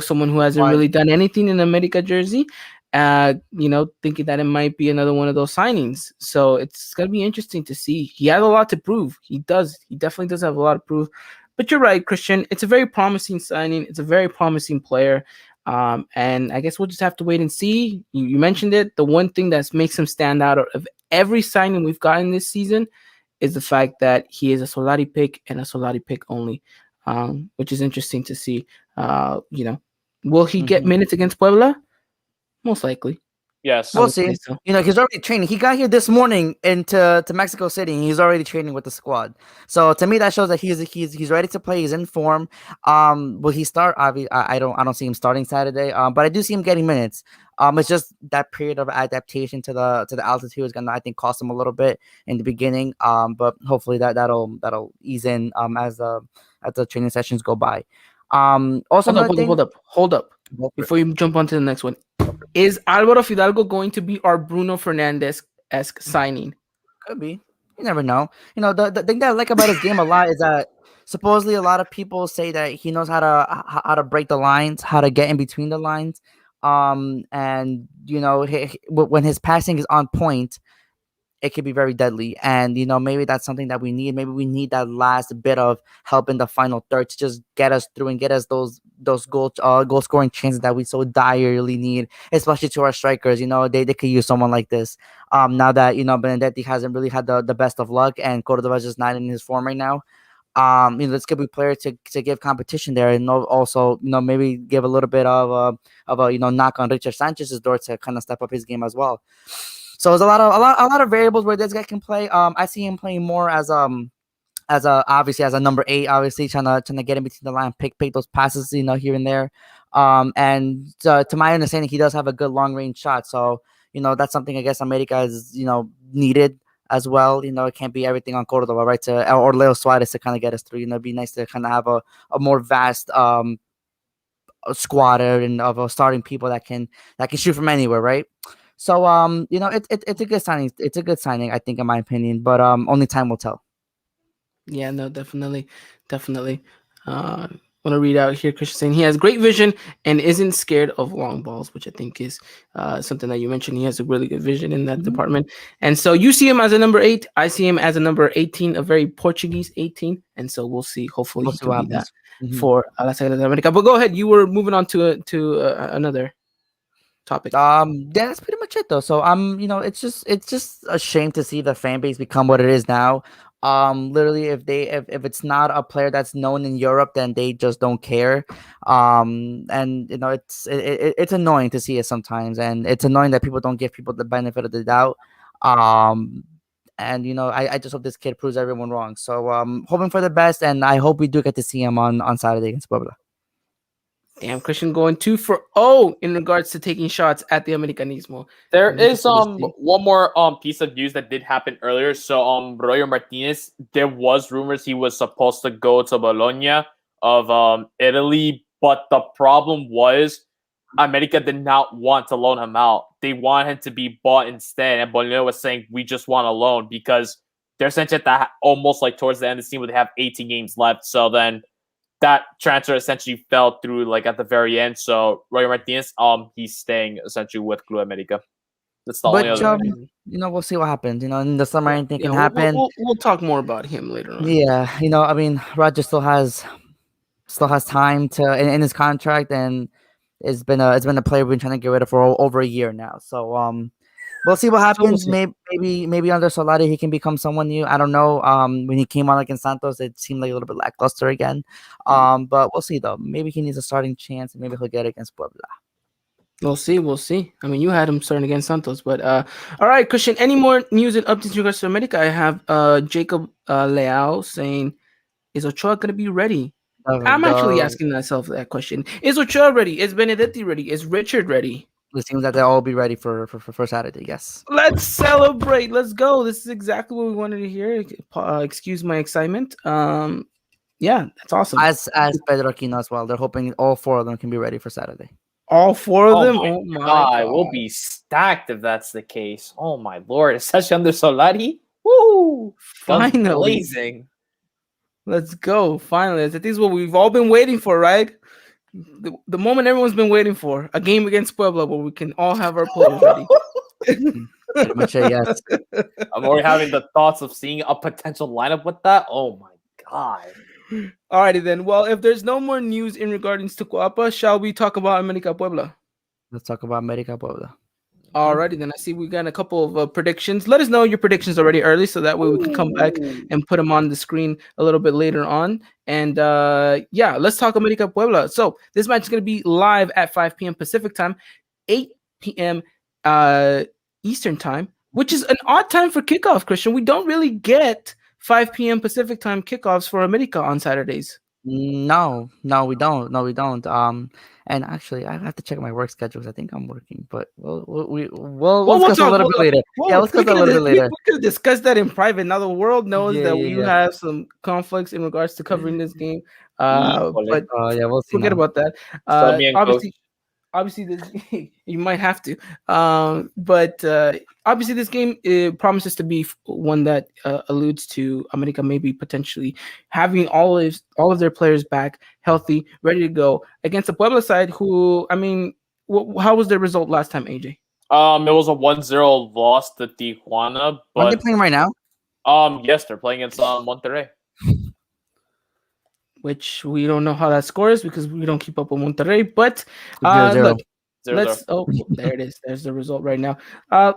someone who hasn't really done anything in America jersey, thinking that it might be another one of those signings. So it's gonna be interesting to see. He has a lot to prove. He does. He definitely does have a lot to prove. But you're right, Christian. It's a very promising signing. It's a very promising player. And I guess we'll just have to wait and see. You mentioned it. The one thing that makes him stand out of every signing we've gotten this season is the fact that he is a Solari pick and a Solari pick only, which is interesting to see. Will he get minutes against Puebla? Most likely. Yes. We'll see. So. He's already training. He got here this morning to Mexico City, and he's already training with the squad. So to me, that shows that he's ready to play. He's in form. Will he start? I don't see him starting Saturday. But I do see him getting minutes. It's just that period of adaptation to the altitude is gonna, I think, cost him a little bit in the beginning. But hopefully that'll ease in as the training sessions go by. Also, Hold up. Before you jump on to the next one, is Alvaro Fidalgo going to be our Bruno Fernandes-esque signing? Could be. You never know. The thing that I like about his game a lot is that supposedly a lot of people say that he knows how to break the lines, how to get in between the lines. And when his passing is on point, it could be very deadly. And maybe that's something that we need. Maybe we need that last bit of help in the final third to just get us through and get us those goal scoring chances that we so direly need, especially to our strikers. They could use someone like this. Now that Benedetti hasn't really had the best of luck, and Cordova's just not in his form right now. This could be player to give competition there, and also maybe give a little bit of a knock on Richard Sanchez's door to kind of step up his game as well. So there's a lot of variables where this guy can play. I see him playing more as obviously as a number 8, obviously trying to get in between the line, pick those passes, here and there. And to my understanding, he does have a good long range shot. So that's something I guess America is needed as well. It can't be everything on Cordova, right? Or Leo Suarez to kind of get us through. It'd be nice to kind of have a more vast squad and of starting people that can shoot from anywhere, right? So it's a good signing. It's a good signing, I think, in my opinion. But only time will tell. Yeah, no, definitely. Want to read out here, Christian saying he has great vision and isn't scared of long balls, which I think is something that you mentioned. He has a really good vision in that department. And so you see him as a number 8. I see him as a number 18, a very Portuguese 18. And so we'll see. Hopefully he can be that for Las Águilas de América. But go ahead. You were moving on to another topic. Yeah, that's pretty much it though. So it's just a shame to see the fan base become what it is now. Literally, if it's not a player that's known in Europe, then they just don't care. And it's annoying to see it sometimes, and it's annoying that people don't give people the benefit of the doubt. And I just hope this kid proves everyone wrong. So hoping for the best, and I hope we do get to see him on Saturday against Puebla. Damn, Christian going 2-for-0 in regards to taking shots at the Americanismo. There is one more piece of news that did happen earlier. So Roger Martinez, there was rumors he was supposed to go to Bologna of Italy, but the problem was America did not want to loan him out. They want him to be bought instead, and Bologna was saying we just want a loan because they're essentially at that almost like towards the end of the season where they have 18 games left. So then that transfer essentially fell through like at the very end. So Roger Martinez, he's staying essentially with Club America. That's the only other reason. We'll see what happens. In the summer, anything can happen. We'll talk more about him later on. Yeah, I mean, Roger still has time to in his contract, and it's been a player we've been trying to get rid of for over a year now. So we'll see what happens. Maybe under Solari he can become someone new. I don't know. When he came on like in Santos, it seemed like a little bit lackluster again. But we'll see though. Maybe he needs a starting chance, and maybe he'll get it against Puebla. We'll see. I mean, you had him starting against Santos, but all right, Christian. Any more news and updates in regards to America? I have Jacob Leal saying, "Is Ochoa going to be ready?" I'm actually asking myself that question. Is Ochoa ready? Is Benedetti ready? Is Richard ready? It seems that they'll all be ready for Saturday. Yes. Let's celebrate. Let's go. This is exactly what we wanted to hear. Excuse my excitement. Yeah, that's awesome. As Pedro Aquino as well. They're hoping all 4 of them can be ready for Saturday. All 4 of them? Oh my God. We'll be stacked if that's the case. Oh my Lord. Especially under Solari. Woo! Finally. Blazing. Let's go. Finally. This is what we've all been waiting for, right? The moment everyone's been waiting for, a game against Puebla where we can all have our players ready. Pretty much a yes. I'm already having the thoughts of seeing a potential lineup with that. Oh my God. Alrighty then. Well, if there's no more news in regards to Coapa, shall we talk about America Puebla? Let's talk about America Puebla. Alrighty, then I see we got a couple of predictions. Let us know your predictions already early, so that way we can come back and put them on the screen a little bit later on. And yeah, let's talk America Puebla. So this match is going to be live at 5 p.m. Pacific time, 8 p.m. Eastern time, which is an odd time for kickoff, Christian. We don't really get 5 p.m. Pacific time kickoffs for America on Saturdays. No, we don't. No, we don't. And actually, I have to check my work schedules. I think I'm working, but we'll discuss a little bit later. Yeah, let's discuss a little bit later. We could discuss that in private. Now the world knows that you Yeah. have some conflicts in regards to covering this game. Híjole. But Yeah, we'll see. forget now. about that. Sub me in, coach. Obviously, this you might have to. But obviously, this game promises to be one that alludes to America maybe potentially having all of their players back, healthy, ready to go against the Puebla side. Who, I mean, how was their result last time, AJ? It was a 1-0 loss to Tijuana. Are they But playing right now? yes, they're playing against Monterrey. Which we don't know how that score is because we don't keep up with Monterrey. But 0-0. look, 0-0. there it is. There's the result right now.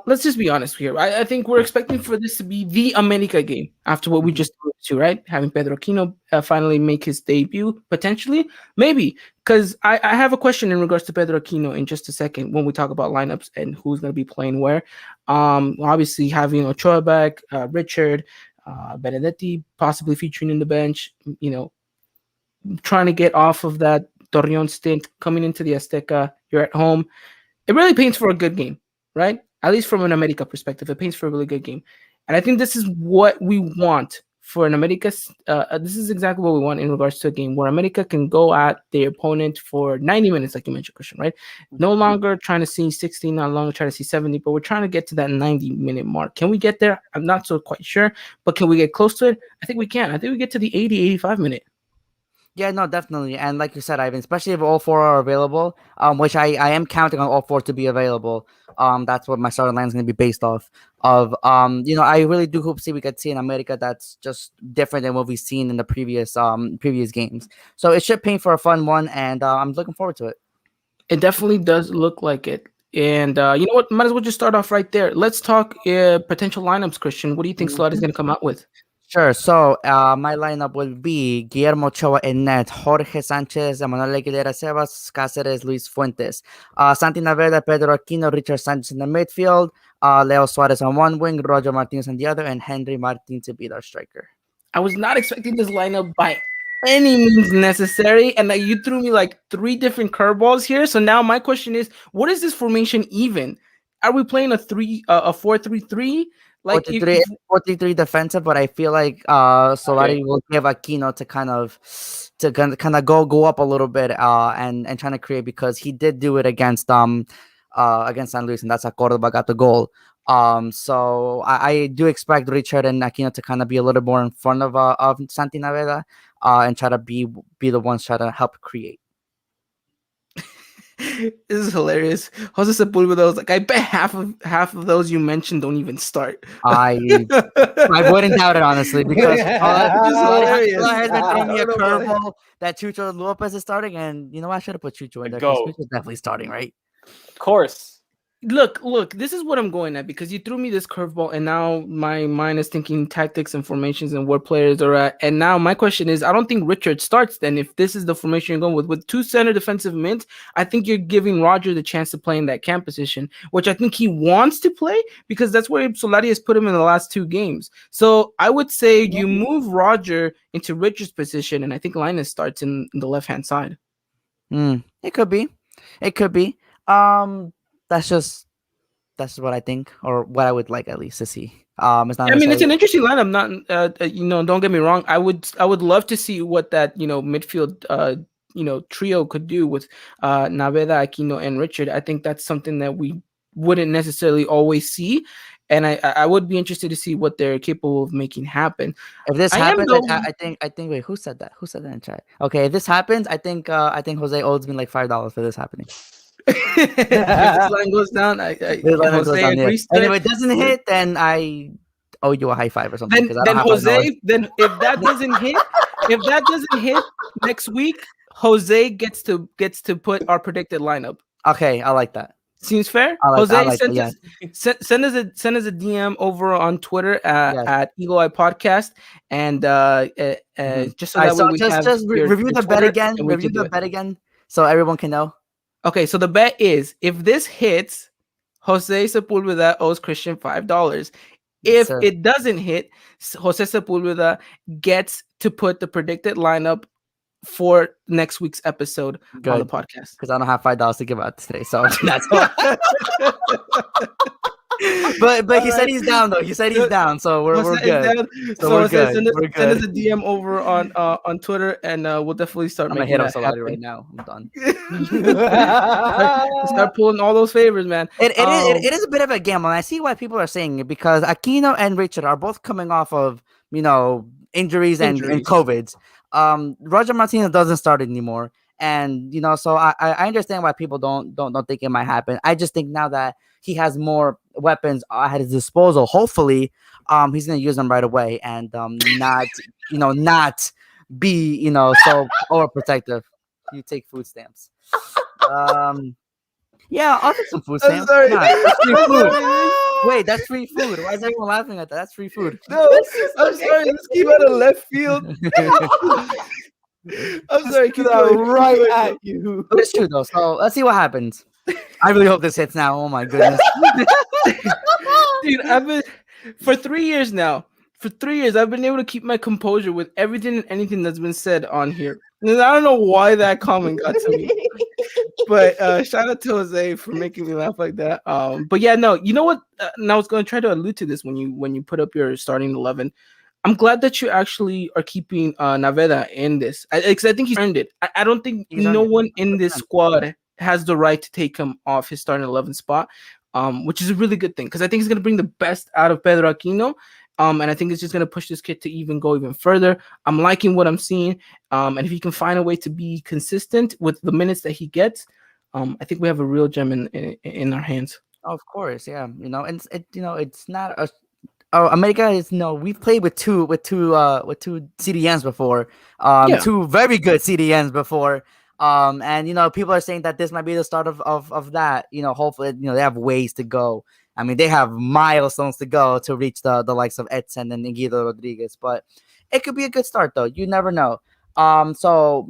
Let's just be honest here. I think we're expecting for this to be the America game after what we just alluded to, right? Having Pedro Aquino finally make his debut, potentially, maybe. Because I have a question in regards to Pedro Aquino in just a second when we talk about lineups and who's going to be playing where. Obviously having Ochoa back, Richard, Benedetti possibly featuring in the bench, trying to get off of that Torreon stint, coming into the Azteca, you're at home. It really paints for a good game, right? At least from an America perspective, it paints for a really good game. And I think this is what we want for an America. This is exactly what we want in regards to a game where America can go at their opponent for 90 minutes, like you mentioned, Christian, right? No longer trying to see 60, not longer trying to see 70, but we're trying to get to that 90-minute mark. Can we get there? I'm not so quite sure, but can we get close to it? I think we can. I think we get to the 80, 85 minute. Yeah, no, definitely. And like you said, Ivan, especially if all four are available, which I am counting on all four to be available. That's what my starting line is going to be based off of. I really do hope we could see in America that's just different than what we've seen in the previous games. So it should paint for a fun one, and I'm looking forward to it. It definitely does look like it. And you know what? Might as well just start off right there. Let's talk potential lineups, Christian. What do you think Solari is going to come out with? Sure. So my lineup will be Guillermo Ochoa in net, Jorge Sanchez, Emanuel Aguilera Sebas, Cáceres, Luis Fuentes, Santi Naveda, Pedro Aquino, Richard Sanchez in the midfield, Leo Suarez on one wing, Roger Martinez on the other, and Henry Martin to be our striker. I was not expecting this lineup by any means necessary, and you threw me like 3 different curveballs here. So now my question is, what is this formation even? Are we playing a 4-3-3? Like 4-3 defensive, but I feel like Solari will give Aquino to kind of go up a little bit and trying to create, because he did do it against San Luis, and that's how Cordoba got the goal. So I do expect Richard and Aquino to kind of be a little more in front of Santi Naveda and try to be the ones try to help create. This is hilarious. Jose Sepulveda was like, I bet half of those you mentioned don't even start. I wouldn't doubt it, honestly, because has been throwing me a curveball that Chucho Lopez is starting, and I should have put Chucho in there. Chucho's definitely starting, right? Of course. Look, this is what I'm going at, because you threw me this curveball and now my mind is thinking tactics and formations and where players are at. And now my question is, I don't think Richard starts then. If this is the formation you're going with 2 center defensive mids, I think you're giving Roger the chance to play in that camp position, which I think he wants to play because that's where Solari has put him in the last 2 games. So I would say you move Roger into Richard's position, and I think Linus starts in the left-hand side. It could be. That's just what I think, or what I would like at least to see. It's not. It's an interesting lineup. Not, don't get me wrong. I would love to see what that midfield trio could do with Naveda, Aquino, and Richard. I think that's something that we wouldn't necessarily always see, and I would be interested to see what they're capable of making happen. If this happens, I think. Wait, who said that? Who said that in chat? Okay, if this happens, I think Jose owes me like $5 for this happening. If this line goes down, Jose agrees to and it. if it doesn't hit, then I owe you a high five or something. Then if that doesn't hit next week, Jose gets to put our predicted lineup. Okay, I like that. Seems fair. I Jose, like that. Yes. send us a DM over on Twitter Yes. at Eagle Eye Podcast, and just so All right, that way so we have just review your the bet Twitter, again. and we Review can do the it. bet again, so everyone can know. Okay, so the bet is if this hits, Jose Sepulveda owes Christian $5. If Sir. it doesn't hit, Jose Sepulveda gets to put the predicted lineup for next week's episode on the Good, podcast. because I don't have $5 to give out today, so that's why. But he said he's down though. He said he's down, so we're good. So we're good. Send We're us good. a DM over on Twitter, and we'll definitely start I'm gonna making hit up that Solari happen. right now. I'm done. Start pulling all those favors, man. It is a bit of a gamble, and I see why people are saying it, because Aquino and Richard are both coming off of injuries. and COVIDs. Roger Martinez doesn't start anymore, and so I understand why people don't think it might happen. I just think now that he has more weapons at his disposal, hopefully he's gonna use them right away, and not be so overprotective. You take food stamps. Yeah, I'll take some food I'm stamps. sorry. Nah, that's free food. Wait, that's free food. Why is everyone laughing at that? That's free food. No, I'm sorry. This came out of left field. I'm sorry. Keep going. Right at you. But it's true though. So let's see what happens. I really hope this hits now. Oh my goodness. Dude, I've been for 3 years now. For 3 years, I've been able to keep my composure with everything and anything that's been said on here. And I don't know why that comment got to me. But shout out to Jose for making me laugh like that. But yeah, no, you know what? And I was going to try to allude to this when you put up your starting 11. I'm glad that you actually are keeping Naveda in this, because I think he's earned it. I don't think no one in this squad has the right to take him off his starting 11 spot, which is a really good thing, because I think he's going to bring the best out of Pedro Aquino. And I think it's just going to push this kid to go even further. I'm liking what I'm seeing. And if he can find a way to be consistent with the minutes that he gets, I think we have a real gem in our hands. Oh, of course, yeah. And it's not a. Oh, America is we've played with two CDNs before. Two very good CDNs before. And people are saying that this might be the start of that. Hopefully, they have ways to go. I mean, they have milestones to go to reach the likes of Edson and Guido Rodriguez, but it could be a good start though. You never know. So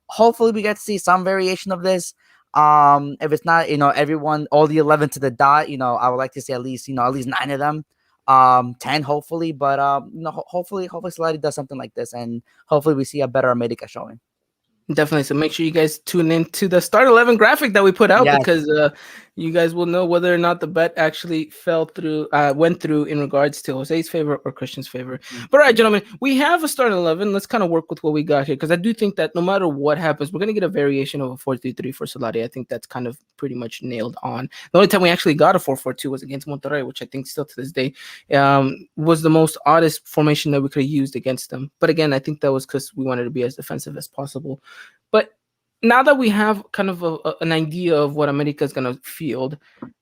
hopefully we get to see some variation of this. If it's not, everyone, all the 11 to the dot, I would like to see at least 9 of them, 10 hopefully, but hopefully Solari does something like this, and hopefully we see a better America showing. Definitely. So make sure you guys tune in to the start 11 graphic that we put out, because you guys will know whether or not the bet actually went through in regards to Jose's favor or Christian's favor. But all right, gentlemen, we have a start 11. Let's kind of work with what we got here, because I do think that no matter what happens, we're going to get a variation of a 4-3-3 for Solari. I think that's kind of pretty much nailed on. The only time we actually got a 4-4-2 was against Monterrey, which I think still to this day was the most oddest formation that we could have used against them. But again, I think that was because we wanted to be as defensive as possible. But now that we have kind of an idea of what America is going to field,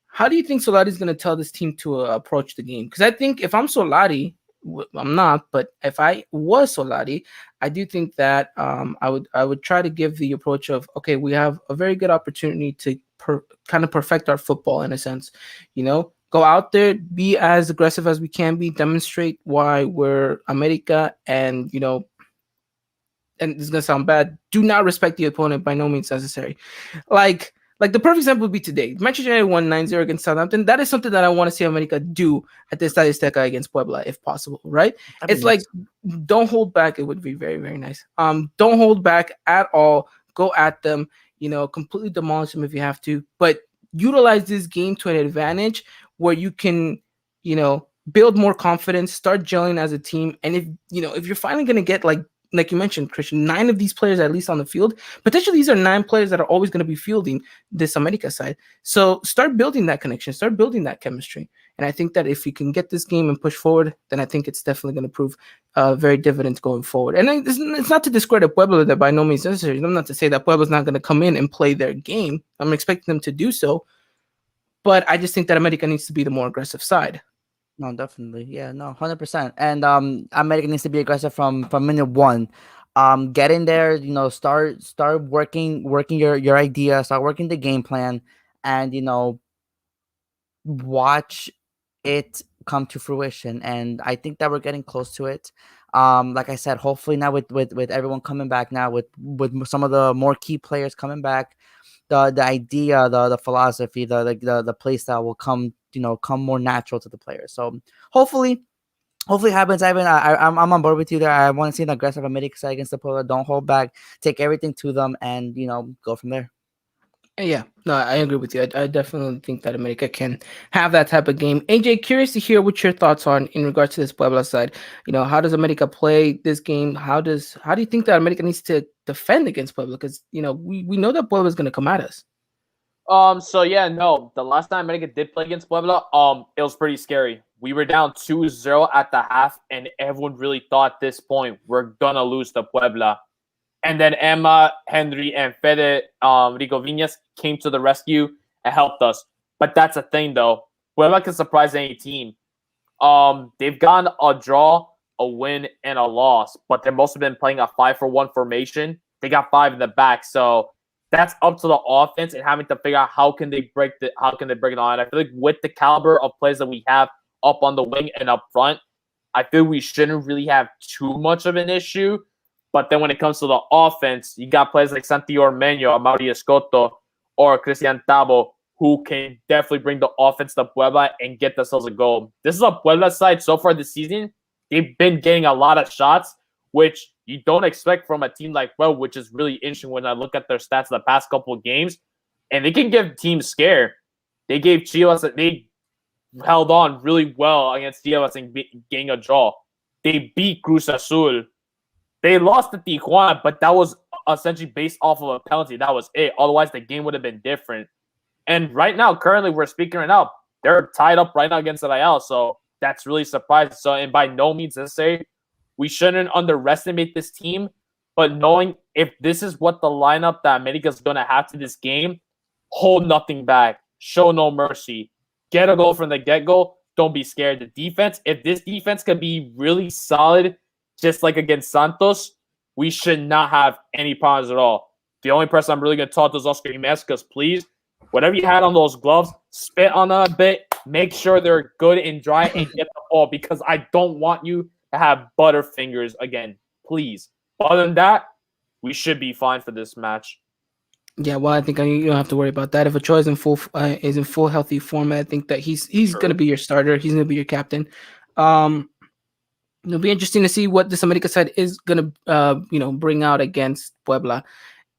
how do you think Solari is going to tell this team to approach the game? Because I think if I'm Solari, I'm not, but if I was Solari, I do think that I would try to give the approach of, okay, we have a very good opportunity to kind of perfect our football in a sense, go out there, be as aggressive as we can be, demonstrate why we're America, and and this is gonna sound bad, do not respect the opponent by no means necessary. Like the perfect example would be today. Manchester United won 9-0 against Southampton. That is something that I want to see America do at the Estadio Azteca against Puebla, if possible, right? It's like, don't hold back. It would be very, very nice. Don't hold back at all. Go at them, completely demolish them if you have to, but utilize this game to an advantage where you can, build more confidence, start gelling as a team. And if you're finally going to get like you mentioned, Christian, 9 of these players at least on the field, potentially these are 9 players that are always going to be fielding this America side. So start building that connection, start building that chemistry. And I think that if you can get this game and push forward, then I think it's definitely going to prove very dividends going forward. And it's not to discredit Puebla, that by no means necessary. I'm not to say that Puebla's not going to come in and play their game. I'm expecting them to do so. But I just think that America needs to be the more aggressive side. No, definitely. Yeah, no, 100%. And America needs to be aggressive from minute one. Get in there, start working your idea, start working the game plan. and watch it come to fruition. And I think that we're getting close to it. Like I said, hopefully now with everyone coming back now, with some of the more key players coming back, the idea, the philosophy, the play style will come more natural to the players. So hopefully it happens, Ivan. I'm on board with you there. I want to see an aggressive America side against the Puebla. Don't hold back. Take everything to them, and go from there. Yeah, no, I agree with you. I definitely think that America can have that type of game. AJ, curious to hear what your thoughts on in regards to this Puebla side. How does America play this game? How do you think that America needs to defend against Puebla? Because we know that Puebla is going to come at us. So yeah, no. The last time America did play against Puebla, it was pretty scary. We were down 2-0 at the half, and everyone really thought at this point we're gonna lose to Puebla. And then Emma, Henry, and Fede Rico Viñas came to the rescue and helped us. But that's the thing, though. Puebla can surprise any team. They've gotten a draw, a win, and a loss, but they've mostly been playing a 5-for-1 formation. They got 5 in the back, so that's up to the offense and having to figure out how can they break it on. I feel like with the caliber of players that we have up on the wing and up front, I feel we shouldn't really have too much of an issue. But then when it comes to the offense, you got players like Santi Ormeño, Amaury Escoto, or Cristian Tabo, who can definitely bring the offense to Puebla and get themselves a goal. This is a Puebla side so far this season. They've been getting a lot of shots, which you don't expect from a team like Puebla, which is really interesting when I look at their stats the past couple of games. And they can give teams scared. They gave Chivas, they held on really well against Chivas and getting a draw. They beat Cruz Azul. They lost to Tijuana, but that was essentially based off of a penalty. That was it. Otherwise, the game would have been different. And right now, currently, we're speaking right now, they're tied up right now against the Real. So that's really surprising. So, and by no means necessary, we shouldn't underestimate this team. But knowing if this is what the lineup that America's going to have to this game, hold nothing back. Show no mercy. Get a goal from the get-go. Don't be scared. The defense, if this defense can be really solid, just like against Santos, we should not have any problems at all. The only person I'm really going to talk to is Oscar Jimenez, because please, whatever you had on those gloves, spit on them a bit, make sure they're good and dry, and get the ball, because I don't want you to have butterfingers again, please. Other than that, we should be fine for this match. Yeah, well, I think you don't have to worry about that. If Ochoa is in full healthy form, I think that he's going to be your starter. He's going to be your captain. It'll be interesting to see what this America side is going to, bring out against Puebla.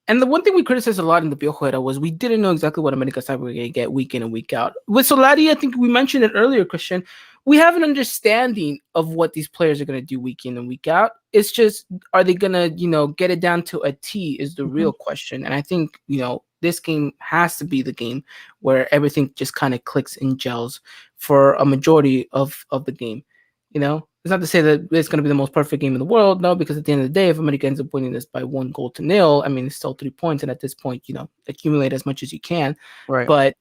And the one thing we criticized a lot in the Piojo era was we didn't know exactly what America side we were going to get week in and week out. With Solari, I think we mentioned it earlier, Christian. We have an understanding of what these players are going to do week in and week out. It's just, are they going to, get it down to a T is the real question. And I think, this game has to be the game where everything just kind of clicks and gels for a majority of the game. It's not to say that it's going to be the most perfect game in the world. No, because at the end of the day, if America ends up winning this by 1-0, I mean, it's still 3 points. And at this point, accumulate as much as you can. Right. But,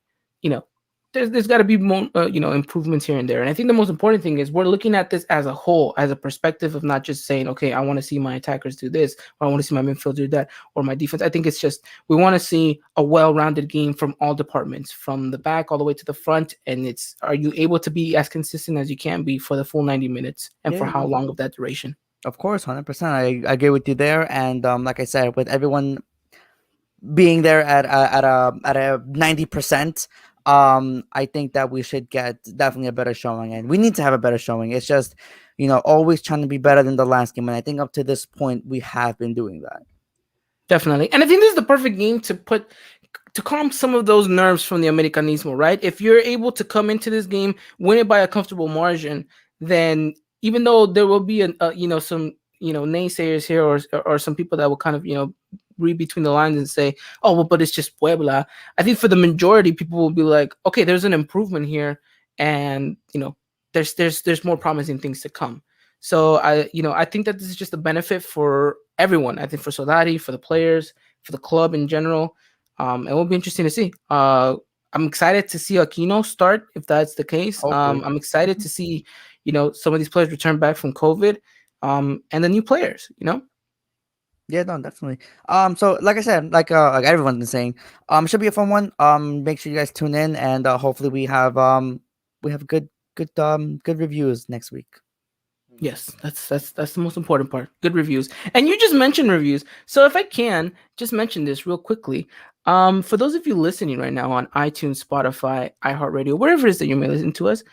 there's got to be more, improvements here and there. And I think the most important thing is we're looking at this as a whole, as a perspective of not just saying, okay, I want to see my attackers do this, or I want to see my midfield do that, or my defense. I think it's just we want to see a well-rounded game from all departments, from the back all the way to the front. And are you able to be as consistent as you can be for the full 90 minutes and for how long of that duration? Of course, 100%. I agree with you there. And like I said, with everyone being there at a 90%. I think that we should get definitely a better showing, and we need to have a better showing. It's just, always trying to be better than the last game. And I think up to this point, we have been doing that. Definitely. And I think this is the perfect game to calm some of those nerves from the Americanismo, right? If you're able to come into this game, win it by a comfortable margin, then even though there will be some naysayers here or some people that will kind of read between the lines and say, oh, well, but it's just Puebla. I think for the majority, people will be like, okay, there's an improvement here, and there's more promising things to come. So I think that this is just a benefit for everyone. I think for Solari, for the players, for the club in general. It will be interesting to see. I'm excited to see Aquino start if that's the case. I'm excited to see some of these players return back from COVID, and the new players. Yeah, no, definitely. So like I said, like everyone's been saying, should be a fun one. Make sure you guys tune in, and hopefully we have good reviews next week. Yes, that's the most important part. Good reviews. And you just mentioned reviews. So if I can just mention this real quickly. For those of you listening right now on iTunes, Spotify, iHeartRadio, wherever it is that you may listen to us,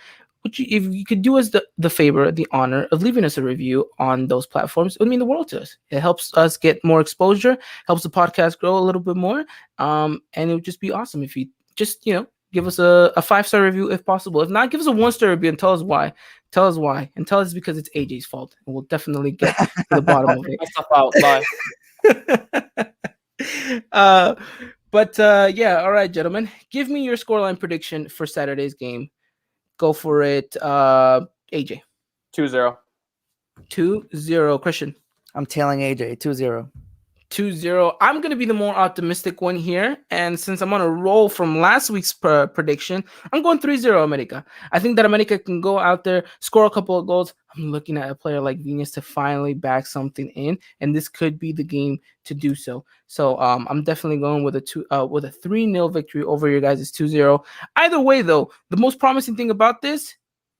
would you, if you could do us the favor, the honor of leaving us a review on those platforms, it would mean the world to us. It helps us get more exposure, helps the podcast grow a little bit more. And it would just be awesome if you just, give us a 5-star review if possible. If not, give us a 1-star review and tell us why. Tell us why. And tell us because it's AJ's fault. And we'll definitely get to the bottom of it. Myself out. Bye. Yeah, all right, gentlemen. Give me your scoreline prediction for Saturday's game. Go for it, AJ. 2-0. 2-0. Christian. I'm tailing AJ 2-0. 2-0. I'm going to be the more optimistic one here. And since I'm on a roll from last week's prediction, I'm going 3-0 America. I think that America can go out there, score a couple of goals. I'm looking at a player like Venus to finally back something in, and this could be the game to do so. So I'm definitely going with a 3-0 victory over your guys' 2-0. Either way, though, the most promising thing about this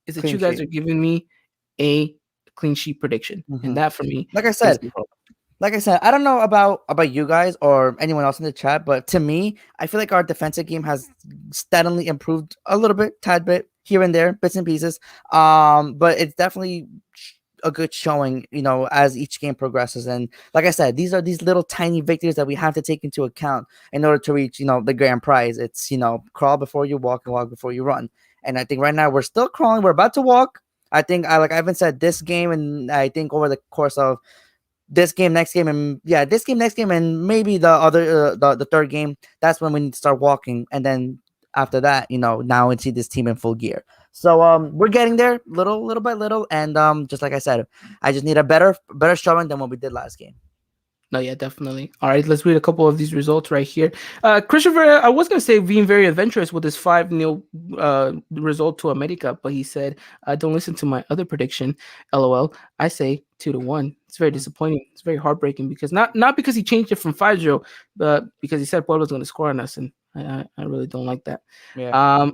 is that you guys are giving me a clean sheet prediction. And that for me, like I said, I don't know about you guys or anyone else in the chat, but to me, I feel like our defensive game has steadily improved a little bit, tad bit here and there, bits and pieces. But it's definitely a good showing, as each game progresses. And like I said, these are these little tiny victories that we have to take into account in order to reach, the grand prize. It's, crawl before you walk and walk before you run. And I think right now we're still crawling. We're about to walk. I think like Ivan said, this game, and I think over the course of this game, next game, and and maybe the other the third game, that's when we need to start walking. And then after that, now we see this team in full gear. So we're getting there little by little, and just like I said, I just need a better showing than what we did last game. No, yeah, definitely. All right, let's read a couple of these results right here. Christopher, I was going to say being very adventurous with his 5-0 result to America, but he said, don't listen to my other prediction, LOL. I say 2-1. It's very disappointing. It's very heartbreaking because not because he changed it from 5-0, but because he said Puebla's going to score on us, and I really don't like that. Yeah.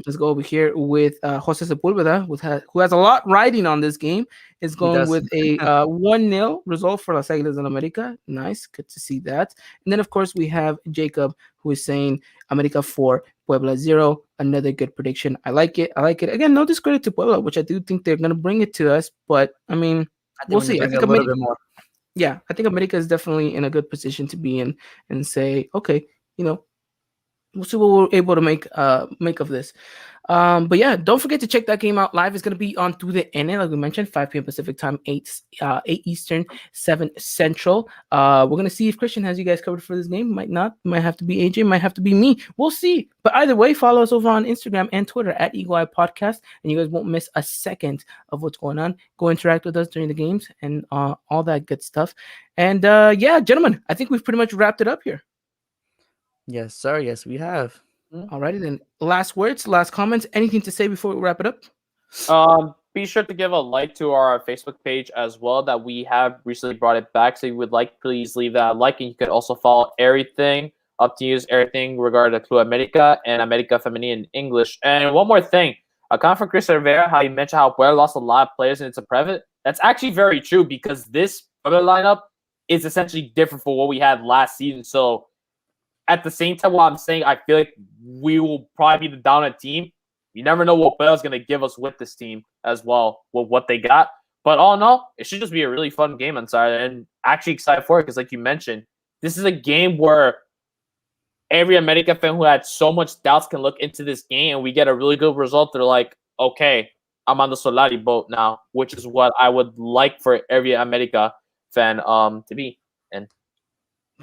Let's go over here with Jose Sepulveda, who has a lot riding on this game. Is going with a 1-0 result for Las Águilas del América. Nice, good to see that. And then of course we have Jacob, who is saying América 4, Puebla 0. Another good prediction. I like it. Again, no discredit to Puebla, which I do think they're going to bring it to us. But I mean, we'll see. I think a little bit more. Yeah, I think America is definitely in a good position to be in and say, okay, we'll see what we're able to make of this. But yeah, don't forget to check that game out live. It's going to be on through the NN, like we mentioned, 5 p.m. Pacific time, 8 Eastern, 7 Central. We're going to see if Christian has you guys covered for this game. Might not. Might have to be AJ. Might have to be me. We'll see. But either way, follow us over on Instagram and Twitter at Eagle Eye Podcast, and you guys won't miss a second of what's going on. Go interact with us during the games and all that good stuff. And yeah, gentlemen, I think we've pretty much wrapped it up here. Yes, sir. Yes, we have. Alrighty then. Last words, last comments. Anything to say before we wrap it up? Be sure to give a like to our Facebook page as well. That we have recently brought it back. So if you would like, please leave that like, and you could also follow everything up to use everything regarding the Club America and America Femenina in English. And one more thing, a comment from Chris Rivera, how you mentioned how Puebla lost a lot of players and it's a private. That's actually very true because this Puebla lineup is essentially different from what we had last season. So at the same time, while I'm saying I feel like we will probably be the dominant team, you never know what Puebla's going to give us with this team as well, with what they got. But all in all, it should just be a really fun game on Saturday, and actually excited for it because, like you mentioned, this is a game where every America fan who had so much doubts can look into this game, and we get a really good result. They're like, okay, I'm on the Solari boat now, which is what I would like for every America fan to be. And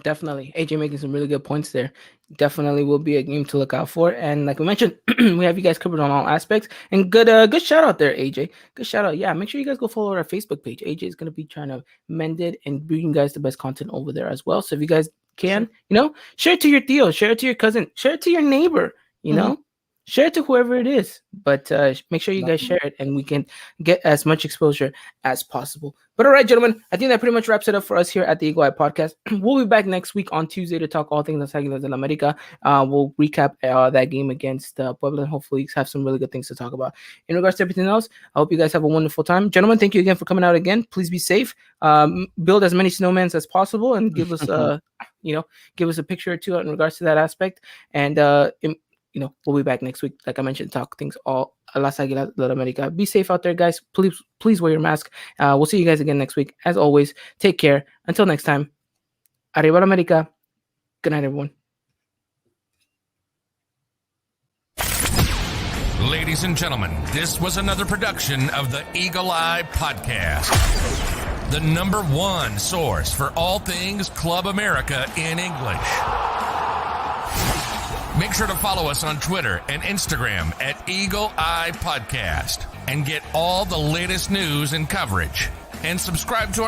definitely, AJ making some really good points there. Definitely will be a game to look out for. And like we mentioned, we have you guys covered on all aspects. And good shout out there, AJ. Good shout out. Yeah, make sure you guys go follow our Facebook page. AJ is going to be trying to mend it and bring you guys the best content over there as well. So if you guys can, share it to your tío, share it to your cousin, share it to your neighbor, share it to whoever it is. But make sure you guys share it, and we can get as much exposure as possible. But all right, gentlemen, I think that pretty much wraps it up for us here at the Eagle Eye Podcast. We'll be back next week on Tuesday to talk all things Las Águilas del América. We'll recap that game against Puebla, and hopefully have some really good things to talk about. In regards to everything else, I hope you guys have a wonderful time. Gentlemen, thank you again for coming out again. Please be safe. Build as many snowmans as possible, and give us give us a picture or two in regards to that aspect. And we'll be back next week, like I mentioned, talk things all Las Águilas del América. Be safe out there, guys. Please wear your mask. We'll see you guys again next week. As always, take care. Until next time, Arriba América. Good night, everyone. Ladies and gentlemen, this was another production of the Eagle Eye Podcast, the #1 source for all things Club America in English. Make sure to follow us on Twitter and Instagram at Eagle Eye Podcast and get all the latest news and coverage. And subscribe to our